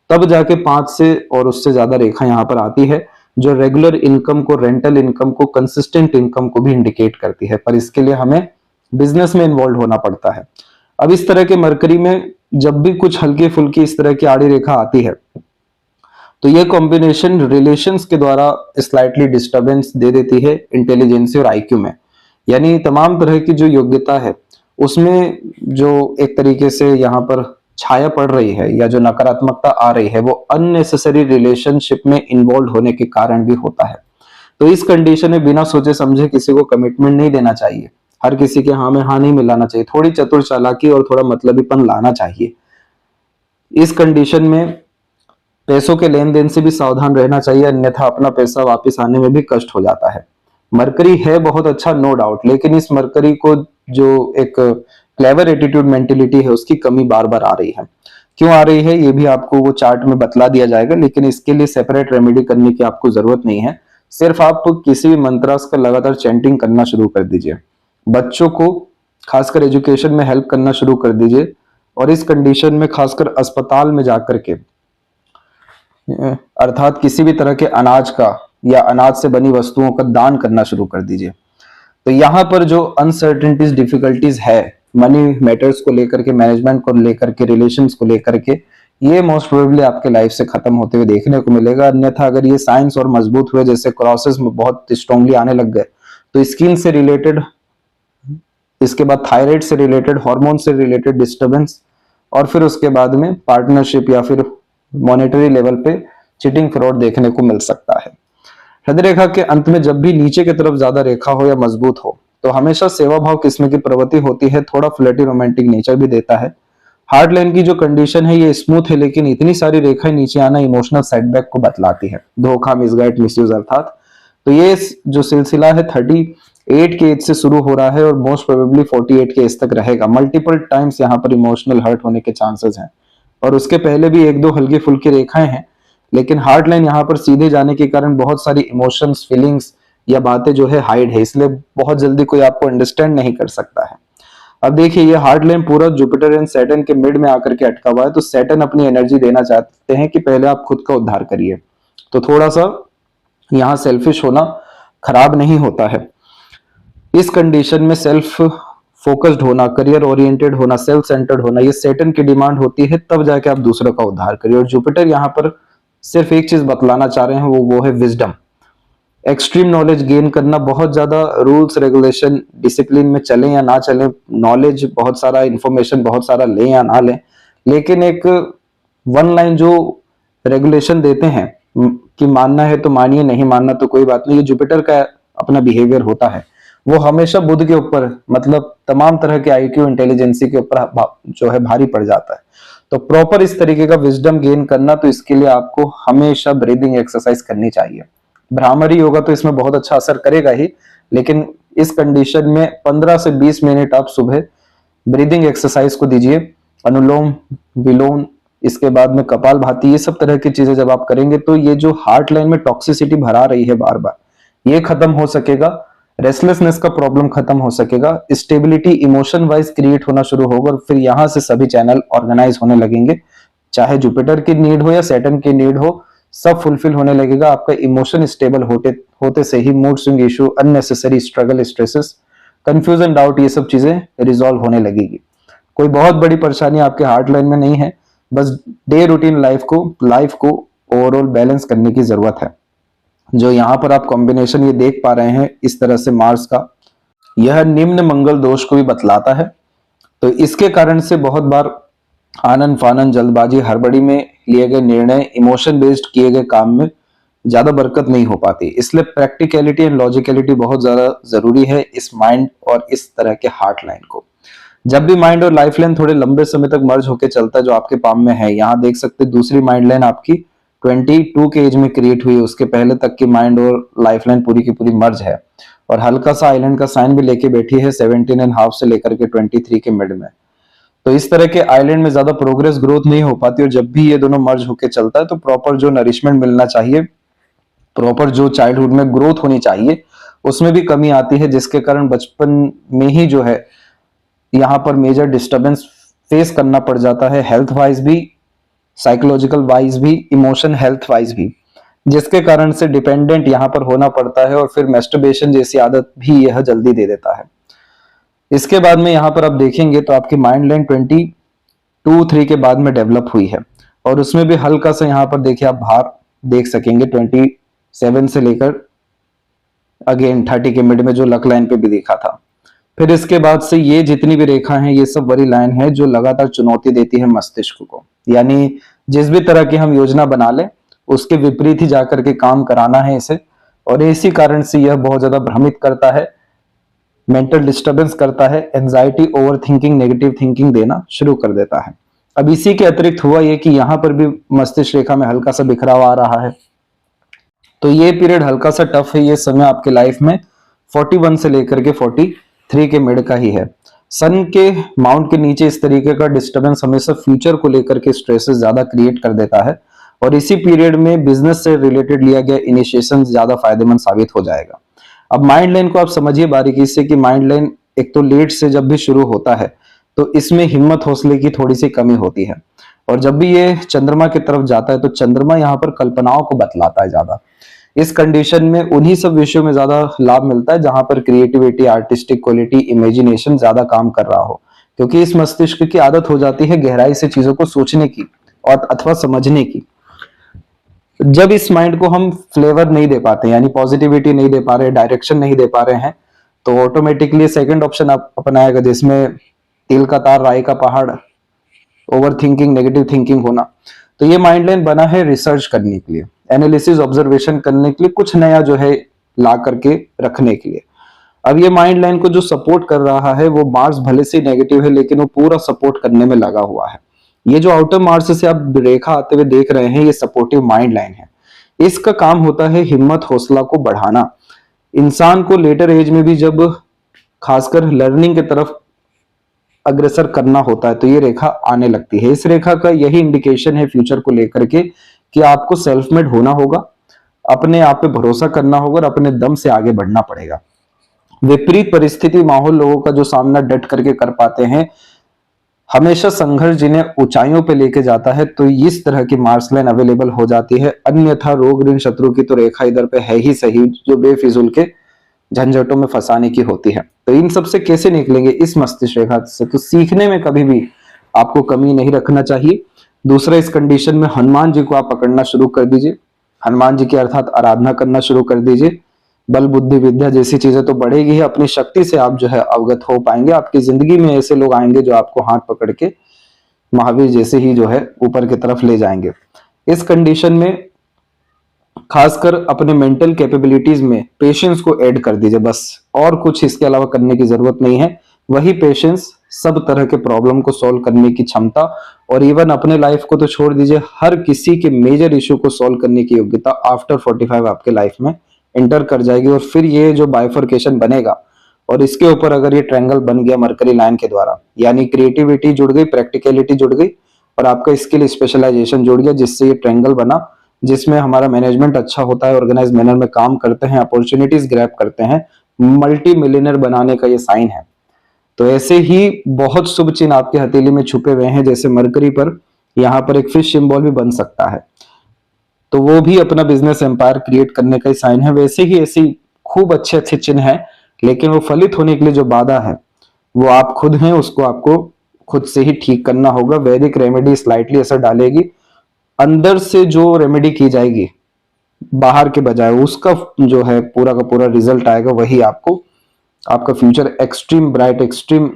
तब जाके 5 से और उससे ज्यादा रेखा यहाँ पर आती है, जो रेगुलर इनकम को, रेंटल इनकम को, कंसिस्टेंट इनकम को भी इंडिकेट करती है। पर इसके लिए हमें बिजनेस में इन्वॉल्व होना पड़ता है। अब इस तरह के मरकरी में जब भी कुछ हल्की फुल्की इस तरह की आड़ी रेखा आती है तो ये कॉम्बिनेशन रिलेशंस के द्वारा स्लाइटली डिस्टरबेंस दे देती है इंटेलिजेंसी और आईक्यू में, यानी तमाम तरह की जो योग्यता है उसमें जो एक तरीके से यहाँ पर छाया पड़ रही है या जो नकारात्मकता आ रही है वो अननेसेसरी रिलेशनशिप में इन्वॉल्व होने के कारण भी होता है। तो इस कंडीशन में बिना सोचे समझे किसी को कमिटमेंट नहीं देना चाहिए, हर किसी के हाँ में हाँ नहीं मिलाना चाहिए, थोड़ी चतुर चालाकी और थोड़ा मतलबीपन लाना चाहिए। इस कंडीशन में पैसों के लेन देन से भी सावधान रहना चाहिए, अन्यथा अपना पैसा वापस आने में भी कष्ट हो जाता है। मरकरी है बहुत अच्छा, नो डाउट, लेकिन इस मरकरी को जो एक क्लेवर एटीट्यूड मेंटेलिटी है उसकी कमी बार बार आ रही है। क्यों आ रही है ये भी आपको वो चार्ट में बतला दिया जाएगा, लेकिन इसके लिए सेपरेट रेमेडी करने की आपको जरूरत नहीं है। सिर्फ आप किसी भी मंत्रास का लगातार चैंटिंग करना शुरू कर दीजिए, बच्चों को खासकर एजुकेशन में हेल्प करना शुरू कर दीजिए, और इस कंडीशन में खासकर अस्पताल में जाकर के अर्थात किसी भी तरह के अनाज का या अनाज से बनी वस्तुओं का दान करना शुरू कर दीजिए। तो यहाँ पर जो अनसर्टेनिटीज, डिफिकल्टीज है मनी मैटर्स को लेकर के, मैनेजमेंट को लेकर के, रिलेशंस को लेकर के, ये मोस्ट प्रोबेबली आपके लाइफ से खत्म होते हुए देखने को मिलेगा। अन्यथा अगर ये साइंस और मजबूत हुए, जैसे क्रॉसेस में बहुत स्ट्रांगली आने लग गए, तो स्किन से रिलेटेड, इसके बाद थायराइड से रिलेटेड, हार्मोन से रिलेटेड डिस्टर्बेंस, और फिर उसके बाद में पार्टनरशिप या फिर मॉनेटरी लेवल पे चीटिंग, फ्रॉड देखने को मिल सकता है। हृदय रेखा के अंत में जब भी नीचे की तरफ ज्यादा रेखा हो या मजबूत हो तो हमेशा सेवा भाव किस्म की प्रवृत्ति होती है, थोड़ा फ्लर्टी रोमांटिक नेचर भी देता है। हार्ट लाइन की जो कंडीशन है ये स्मूथ है, लेकिन इतनी सारी रेखाएं नीचे आना इमोशनल सेटबैक को बतलाती है, धोखा, मिसगाइड, मिसयूज अर्थात। तो ये जो सिलसिला है 38 के एज से शुरू हो रहा है और मोस्ट प्रोबेबली 48 के एज तक रहेगा। मल्टीपल टाइम्स यहाँ पर इमोशनल हर्ट होने के चांसेस हैं, और उसके पहले भी एक दो हल्की फुल्की रेखाएं हैं, लेकिन हार्ट लाइन यहाँ पर सीधे जाने के कारण बहुत सारी इमोशंस, फीलिंग्स या बातें जो है हाइड है, इसलिए बहुत जल्दी कोई आपको अंडरस्टैंड नहीं कर सकता है। अब देखिए ये हार्ट लाइन पूरा जुपिटर एंड सैटर्न के मिड में आकर के अटका हुआ है, तो सैटर्न अपनी एनर्जी देना चाहते हैं कि पहले आप खुद का उद्धार करिए। तो थोड़ा सा यहाँ सेल्फिश होना खराब नहीं होता है। इस कंडीशन में सेल्फ फोकस्ड होना, करियर ओरिएंटेड होना, सेल्फ सेंटर्ड होना, ये सैटर्न की डिमांड होती है, तब जाके आप दूसरों का उद्धार करिए। और जुपिटर यहाँ पर सिर्फ एक चीज बतलाना चाह रहे हैं, वो है विजडम। एक्सट्रीम नॉलेज गेन करना, बहुत ज्यादा रूल्स रेगुलेशन डिसिप्लिन में चले या ना चले, नॉलेज बहुत सारा, इंफॉर्मेशन बहुत सारा लें या ना लें, लेकिन एक वन लाइन जो रेगुलेशन देते हैं कि मानना है तो मानिए, नहीं मानना तो कोई बात नहीं, ये जुपिटर का अपना बिहेवियर होता है। वो हमेशा बुध के ऊपर, मतलब तमाम तरह के आईक्यू, इंटेलिजेंसी के ऊपर जो है भारी पड़ जाता है। तो प्रॉपर इस तरीके का विजडम गेन करना, तो इसके लिए आपको हमेशा ब्रीदिंग एक्सरसाइज करनी चाहिए। भ्रामरी होगा तो इसमें बहुत अच्छा असर करेगा ही, लेकिन इस कंडीशन में 15 से 20 मिनट आप सुबह ब्रीदिंग एक्सरसाइज को दीजिए, अनुलोम विलोम, इसके बाद में कपाल भाती, ये सब तरह की चीजें जब आप करेंगे तो ये जो हार्ट लाइन में टॉक्सिसिटी भरा रही है बार बार, ये खत्म हो सकेगा, रेस्टलेसनेस का प्रॉब्लम खत्म हो सकेगा, स्टेबिलिटी इमोशन वाइज क्रिएट होना शुरू होगा, और फिर यहां से सभी चैनल ऑर्गेनाइज होने लगेंगे, चाहे जुपिटर की नीड हो या सैटर्न की नीड हो, सब फुलफिल होने लगेगा। आपका इमोशन स्टेबल होते से ही mood swing issue, unnecessary struggle, stresses, confusion, doubt, ये सब चीजें रिजॉल्व होने लगेगी। कोई बहुत बड़ी परेशानी आपके हार्ट लाइन में नहीं है, बस डे रूटीन लाइफ को ओवरऑल बैलेंस करने की जरूरत है। जो यहाँ पर आप कॉम्बिनेशन ये देख पा रहे हैं इस तरह से मार्स का, यह निम्न मंगल दोष को भी बतलाता है। तो इसके कारण से बहुत बार आनन फानन, जल्दबाजी, हड़बड़ी में लिए गए निर्णय, इमोशन बेस्ड किए गए काम में ज्यादा बरकत नहीं हो पाती। इसलिए प्रैक्टिकलिटी एंड लॉजिकलिटी बहुत ज्यादा जरूरी है इस माइंड और इस तरह के हार्ट लाइन को। जब भी माइंड और लाइफ लाइन थोड़े लंबे समय तक मर्ज होकर चलता है, जो आपके पाम में है, यहाँ देख सकते हैं दूसरी माइंड लाइन आपकी 22 के एज में क्रिएट हुई है, उसके पहले तक की माइंड और लाइफ लाइन पूरी की पूरी मर्ज है, और हल्का सा आइलैंड का साइन भी लेके बैठी है 17.5 से लेकर के 23 के मिड में। तो इस तरह के आइलैंड में ज्यादा प्रोग्रेस, ग्रोथ नहीं हो पाती, और जब भी ये दोनों मर्ज होके चलता है तो प्रॉपर जो नरिशमेंट मिलना चाहिए, प्रॉपर जो चाइल्डहुड में ग्रोथ होनी चाहिए, उसमें भी कमी आती है, जिसके कारण बचपन में ही जो है यहाँ पर मेजर डिस्टर्बेंस फेस करना पड़ जाता है, हेल्थ वाइज भी, साइकोलॉजिकल वाइज भी, इमोशन हेल्थ वाइज भी, जिसके कारण से डिपेंडेंट यहाँ पर होना पड़ता है, और फिर मैस्टरबेशन जैसी आदत भी यह जल्दी दे देता है। इसके बाद में यहाँ पर आप देखेंगे तो आपकी माइंड लाइन 22-3 के बाद में डेवलप हुई है, और उसमें भी हल्का सा यहाँ पर देखिए आप भार देख सकेंगे 27 से लेकर अगेन 30 के मिड में, जो लक लाइन पे भी देखा था। फिर इसके बाद से ये जितनी भी रेखा है, ये सब वही लाइन है जो लगातार चुनौती देती है मस्तिष्क को, यानी जिस भी तरह की हम योजना बना ले उसके विपरीत ही जाकर के काम कराना है इसे, और इसी कारण से यह बहुत ज्यादा भ्रमित करता है, मेंटल डिस्टर्बेंस करता है, anxiety, over thinking, negative thinking देना शुरू कर देता है। अब इसी के अतिरिक्त हुआ ये कि यहाँ पर भी मस्तिष्क रेखा में हल्का सा बिखराव आ रहा है, तो ये पीरियड हल्का सा टफ है। ये समय आपके लाइफ में 41 से लेकर के 43 के मिड का ही है। सन के माउंट के नीचे इस तरीके का डिस्टर्बेंस हमेशा फ्यूचर को लेकर के स्ट्रेसेस ज्यादा क्रिएट कर देता है, और इसी पीरियड में बिजनेस से रिलेटेड लिया गया इनिशिएशन ज्यादा फायदेमंद साबित हो जाएगा। अब माइंड लाइन को आप समझिए बारीकी से कि माइंड लाइन एक तो लेट से जब भी शुरू होता है तो इसमें हिम्मत हौसले की थोड़ी सी कमी होती है, और जब भी ये चंद्रमा की तरफ जाता है तो चंद्रमा यहाँ पर कल्पनाओं को बतलाता है ज्यादा। इस कंडीशन में उन्हीं सब विषयों में ज्यादा लाभ मिलता है जहां पर क्रिएटिविटी, आर्टिस्टिक क्वालिटी, इमेजिनेशन ज्यादा काम कर रहा हो, क्योंकि इस मस्तिष्क की आदत हो जाती है गहराई से चीजों को सोचने की और अथवा समझने की। जब इस माइंड को हम फ्लेवर नहीं दे पाते, यानी पॉजिटिविटी नहीं दे पा रहे, डायरेक्शन नहीं दे पा रहे हैं, तो ऑटोमेटिकली सेकंड ऑप्शन आप अपनाएगा, जिसमें तिल का तार, राई का पहाड़, ओवर थिंकिंग, नेगेटिव थिंकिंग होना। तो ये माइंड लाइन बना है रिसर्च करने के लिए, एनालिसिस, ऑब्जर्वेशन करने के लिए, कुछ नया जो है ला करके रखने के लिए। अब ये माइंड लाइन को जो सपोर्ट कर रहा है वो मार्स भले से नेगेटिव है, लेकिन वो पूरा सपोर्ट करने में लगा हुआ है। ये जो आउटर मार्स से आप रेखा आते हुए देख रहे हैं, ये सपोर्टिव माइंड लाइन है। इसका काम होता है हिम्मत हौसला को बढ़ाना। इंसान को लेटर एज में भी जब खासकर लर्निंग की तरफ अग्रसर करना होता है तो ये रेखा आने लगती है। इस रेखा का यही इंडिकेशन है फ्यूचर को लेकर के कि आपको सेल्फ मेड होना होगा, अपने आप पे भरोसा करना होगा और अपने दम से आगे बढ़ना पड़ेगा। विपरीत परिस्थिति माहौल लोगों का जो सामना डट करके कर पाते हैं, हमेशा संघर्ष जिन्हें ऊंचाइयों पे लेके जाता है, तो इस तरह की मार्स लाइन अवेलेबल हो जाती है। अन्यथा रोग ऋण शत्रु की तो रेखा इधर पे है ही सही, जो बेफिजूल के झंझटों में फंसाने की होती है। तो इन सब से कैसे निकलेंगे इस मस्तिष्क रेखा से? तो सीखने में कभी भी आपको कमी नहीं रखना चाहिए। दूसरा, इस कंडीशन में हनुमान जी को आप पकड़ना शुरू कर दीजिए, हनुमान जी की अर्थात आराधना करना शुरू कर दीजिए। बल बुद्धि विद्या जैसी चीजें तो बढ़ेगी ही, अपनी शक्ति से आप जो है अवगत हो पाएंगे। आपकी जिंदगी में ऐसे लोग आएंगे जो आपको हाथ पकड़ के महावीर जैसे ही जो है ऊपर की तरफ ले जाएंगे। इस कंडीशन में खासकर अपने मेंटल कैपेबिलिटीज में पेशेंस को ऐड कर दीजिए, बस और कुछ इसके अलावा करने की जरूरत नहीं है। वही पेशेंस, सब तरह के प्रॉब्लम को सॉल्व करने की क्षमता, और इवन अपने लाइफ को तो छोड़ दीजिए, हर किसी के मेजर इशू को सॉल्व करने की योग्यता आफ्टर 45 आपके लाइफ में एंटर कर जाएगी। और फिर ये जो बाइफर्केशन बनेगा और इसके ऊपर अगर ये ट्रायंगल बन गया मरकरी लाइन के द्वारा, यानी क्रिएटिविटी जुड़ गई, प्रैक्टिकलिटी जुड़ गई और आपका स्किल स्पेशलाइजेशन जुड़ गया, जिससे ये ट्रायंगल बना, जिसमें हमारा मैनेजमेंट अच्छा होता है, ऑर्गेनाइज मैनर में काम करते हैं, अपॉर्चुनिटीज ग्रैब करते हैं, मल्टी मिलियनर बनाने का ये साइन है। तो ऐसे ही बहुत शुभ चिन्ह आपके हथेली में छुपे हुए हैं। जैसे मरकरी पर यहाँ पर एक फिश सिंबल भी बन सकता है, तो वो भी अपना बिजनेस एम्पायर क्रिएट करने का ही साइन है। वैसे ही ऐसी खूब अच्छे अच्छे चिन्ह हैं, लेकिन वो फलित होने के लिए जो बाधा है वो आप खुद हैं, उसको आपको खुद से ही ठीक करना होगा। वैदिक रेमेडी स्लाइटली असर डालेगी, अंदर से जो रेमेडी की जाएगी बाहर के बजाय, उसका जो है पूरा का पूरा रिजल्ट आएगा, वही आपको आपका फ्यूचर एक्सट्रीम ब्राइट, एक्सट्रीम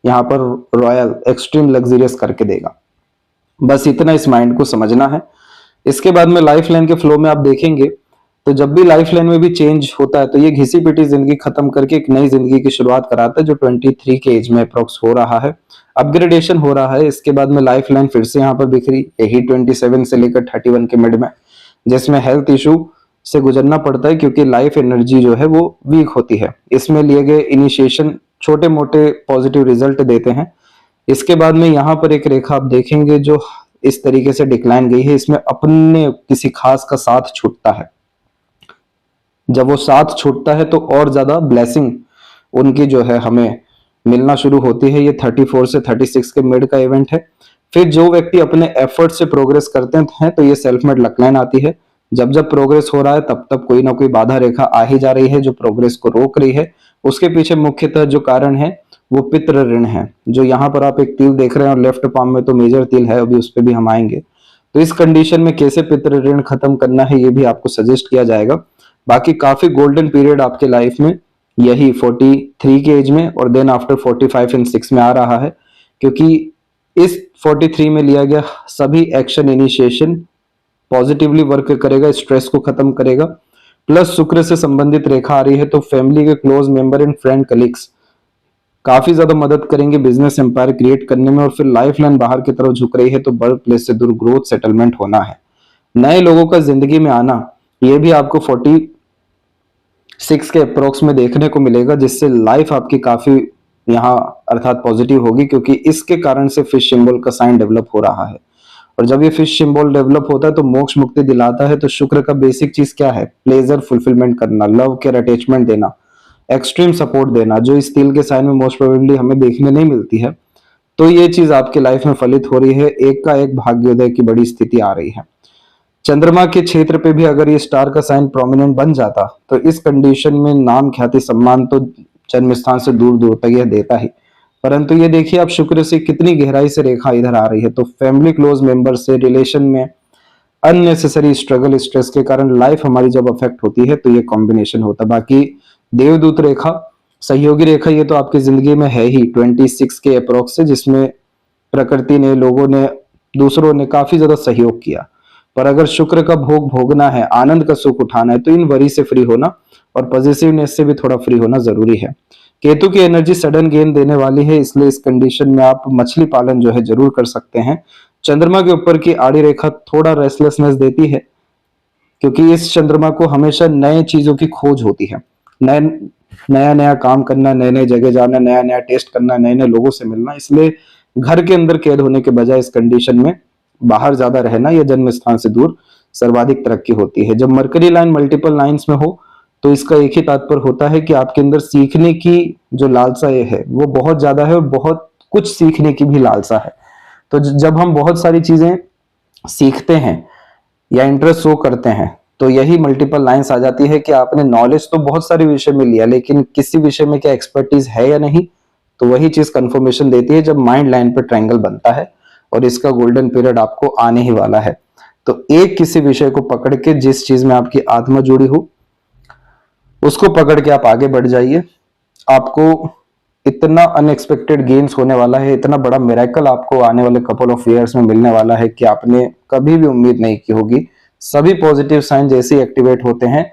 यहाँ पर रॉयल, एक्सट्रीम लग्जरियस करके देगा। बस इतना इस माइंड को समझना है। इसके बाद में लाइफ लाइन के फ्लो में आप देखेंगे तो जब भी लाइफ लाइन में भी चेंज होता है तो ये घिसी पिटी जिंदगी खत्म करके एक नई जिंदगी की शुरुआत कराता है, जो 23 के एज में अप्रोक्स हो रहा है, अपग्रेडेशन हो रहा है। इसके बाद में लाइफ लाइन फिर से यहाँ पर बिखरी, यही 27 से लेकर 31 के मिड में, जिसमें हेल्थ इशू से गुजरना पड़ता है क्योंकि लाइफ एनर्जी जो है वो वीक होती है। इसमें लिए गए इनिशिएशन छोटे मोटे पॉजिटिव रिजल्ट देते हैं। इसके बाद में यहाँ पर एक रेखा आप देखेंगे जो इस तरीके से डिक्लाइन गई है, इसमें अपने किसी खास का साथ छूटता है। जब वो साथ छूटता है तो और ज्यादा ब्लेसिंग उनकी जो है हमें मिलना शुरू होती है। ये 34 से 36 के मिड का इवेंट है। फिर जो व्यक्ति अपने एफर्ट से प्रोग्रेस करते हैं तो ये सेल्फ मेड लक लाइन आती है। जब जब प्रोग्रेस हो रहा है तब तब कोई ना कोई बाधा रेखा आ ही जा रही है जो प्रोग्रेस को रोक रही है। उसके पीछे मुख्यतः जो कारण है वो पितृ ऋण है। जो यहाँ पर आप एक तिल देख रहे हैं और लेफ्ट पाम में तो मेजर तिल है, अभी उस पर भी हम आएंगे। तो इस कंडीशन में कैसे पितृ ऋण खत्म करना है ये भी आपको सजेस्ट किया जाएगा। बाकी काफी गोल्डन पीरियड आपके लाइफ में यही 43 के एज में और देन आफ्टर 45 एंड 6 में आ रहा है, क्योंकि इस 43 में लिया गया सभी एक्शन इनिशिएशन पॉजिटिवली वर्क करेगा, स्ट्रेस को खत्म करेगा। प्लस शुक्र से संबंधित रेखा आ रही है तो फैमिली के close member and friend colleagues काफी ज्यादा मदद करेंगे बिजनेस एम्पायर क्रिएट करने में। और फिर लाइफ लाइन बाहर की तरफ झुक रही है तो बर्थ प्लेस से दूर ग्रोथ सेटलमेंट होना है। नए लोगों का जिंदगी में आना ये भी आपको 46 के अप्रोक्स में देखने को मिलेगा, जिससे लाइफ आपकी काफी यहाँ अर्थात पॉजिटिव होगी, क्योंकि इसके कारण से फिश सिंबल का साइन डेवलप हो रहा है। और जब ये फिश सिंबल डेवलप होता है तो मोक्ष मुक्ति दिलाता है। तो शुक्र का बेसिक चीज क्या है? प्लेजर फुलफिलमेंट करना, लव केयर अटैचमेंट देना, एक्सट्रीम सपोर्ट देना, जो इस तिल के साइन में मोस्ट प्रोबेबली हमें देखने नहीं मिलती है। तो ये चीज आपके लाइफ में फलित हो रही है। एक का एक भाग्योदय की बड़ी स्थिति आ रही है। चंद्रमा के क्षेत्र पे भी अगर ये स्टार का साइन प्रोमिनेंट बन जाता तो इस कंडीशन में नाम ख्याति सम्मान तो जन्म स्थान से दूर दूर तक यह देता ही। परंतु ये देखिए आप शुक्र से कितनी गहराई से रेखा इधर आ रही है। तो फैमिली क्लोज मेंबर से रिलेशन में अननेसेसरी स्ट्रगल स्ट्रेस के कारण लाइफ हमारी जब अफेक्ट होती है तो ये कॉम्बिनेशन होता है। बाकी देवदूत रेखा, सहयोगी रेखा, ये तो आपकी जिंदगी में है ही 26 के अप्रोक्स से, जिसमें प्रकृति ने, लोगों ने, दूसरों ने काफी ज्यादा सहयोग किया। पर अगर शुक्र का भोग भोगना है, आनंद का सुख उठाना है, तो इन वरी से फ्री होना और पॉजिटिवनेस से भी थोड़ा फ्री होना जरूरी है। केतु की एनर्जी सडन गेन देने वाली है, इसलिए इस कंडीशन में आप मछली पालन जो है जरूर कर सकते हैं। चंद्रमा के ऊपर की आड़ी रेखा थोड़ा रेस्टलेसनेस देती है, क्योंकि इस चंद्रमा को हमेशा नए चीजों की खोज होती है। नए नया नया काम करना, नए नए जगह जाना, नया नया टेस्ट करना, नए नए लोगों से मिलना, इसलिए घर के अंदर कैद होने के बजाय इस कंडीशन में बाहर ज्यादा रहना या जन्म स्थान से दूर सर्वाधिक तरक्की होती है। जब मरकरी लाइन मल्टीपल लाइंस में हो तो इसका एक ही तात्पर्य होता है कि आपके अंदर सीखने की जो लालसा है वो बहुत ज्यादा है और बहुत कुछ सीखने की भी लालसा है। तो जब हम बहुत सारी चीजें सीखते हैं या इंटरेस्ट शो करते हैं तो यही मल्टीपल लाइंस आ जाती है कि आपने नॉलेज तो बहुत सारे विषय में लिया, लेकिन किसी विषय में क्या एक्सपर्टीज है या नहीं, तो वही चीज कंफर्मेशन देती है जब माइंड लाइन पर ट्रायंगल बनता है और इसका गोल्डन पीरियड आपको आने ही वाला है। तो एक किसी विषय को पकड़ के, जिस चीज में आपकी आत्मा जुड़ी हो उसको पकड़ के आप आगे बढ़ जाइए। आपको इतना अनएक्सपेक्टेड गेन्स होने वाला है, इतना बड़ा मिरेकल आपको आने वाले कपल ऑफ ईयर्स में मिलने वाला है कि आपने कभी भी उम्मीद नहीं की होगी। सभी पॉजिटिव साइन जैसे ही एक्टिवेट होते हैं,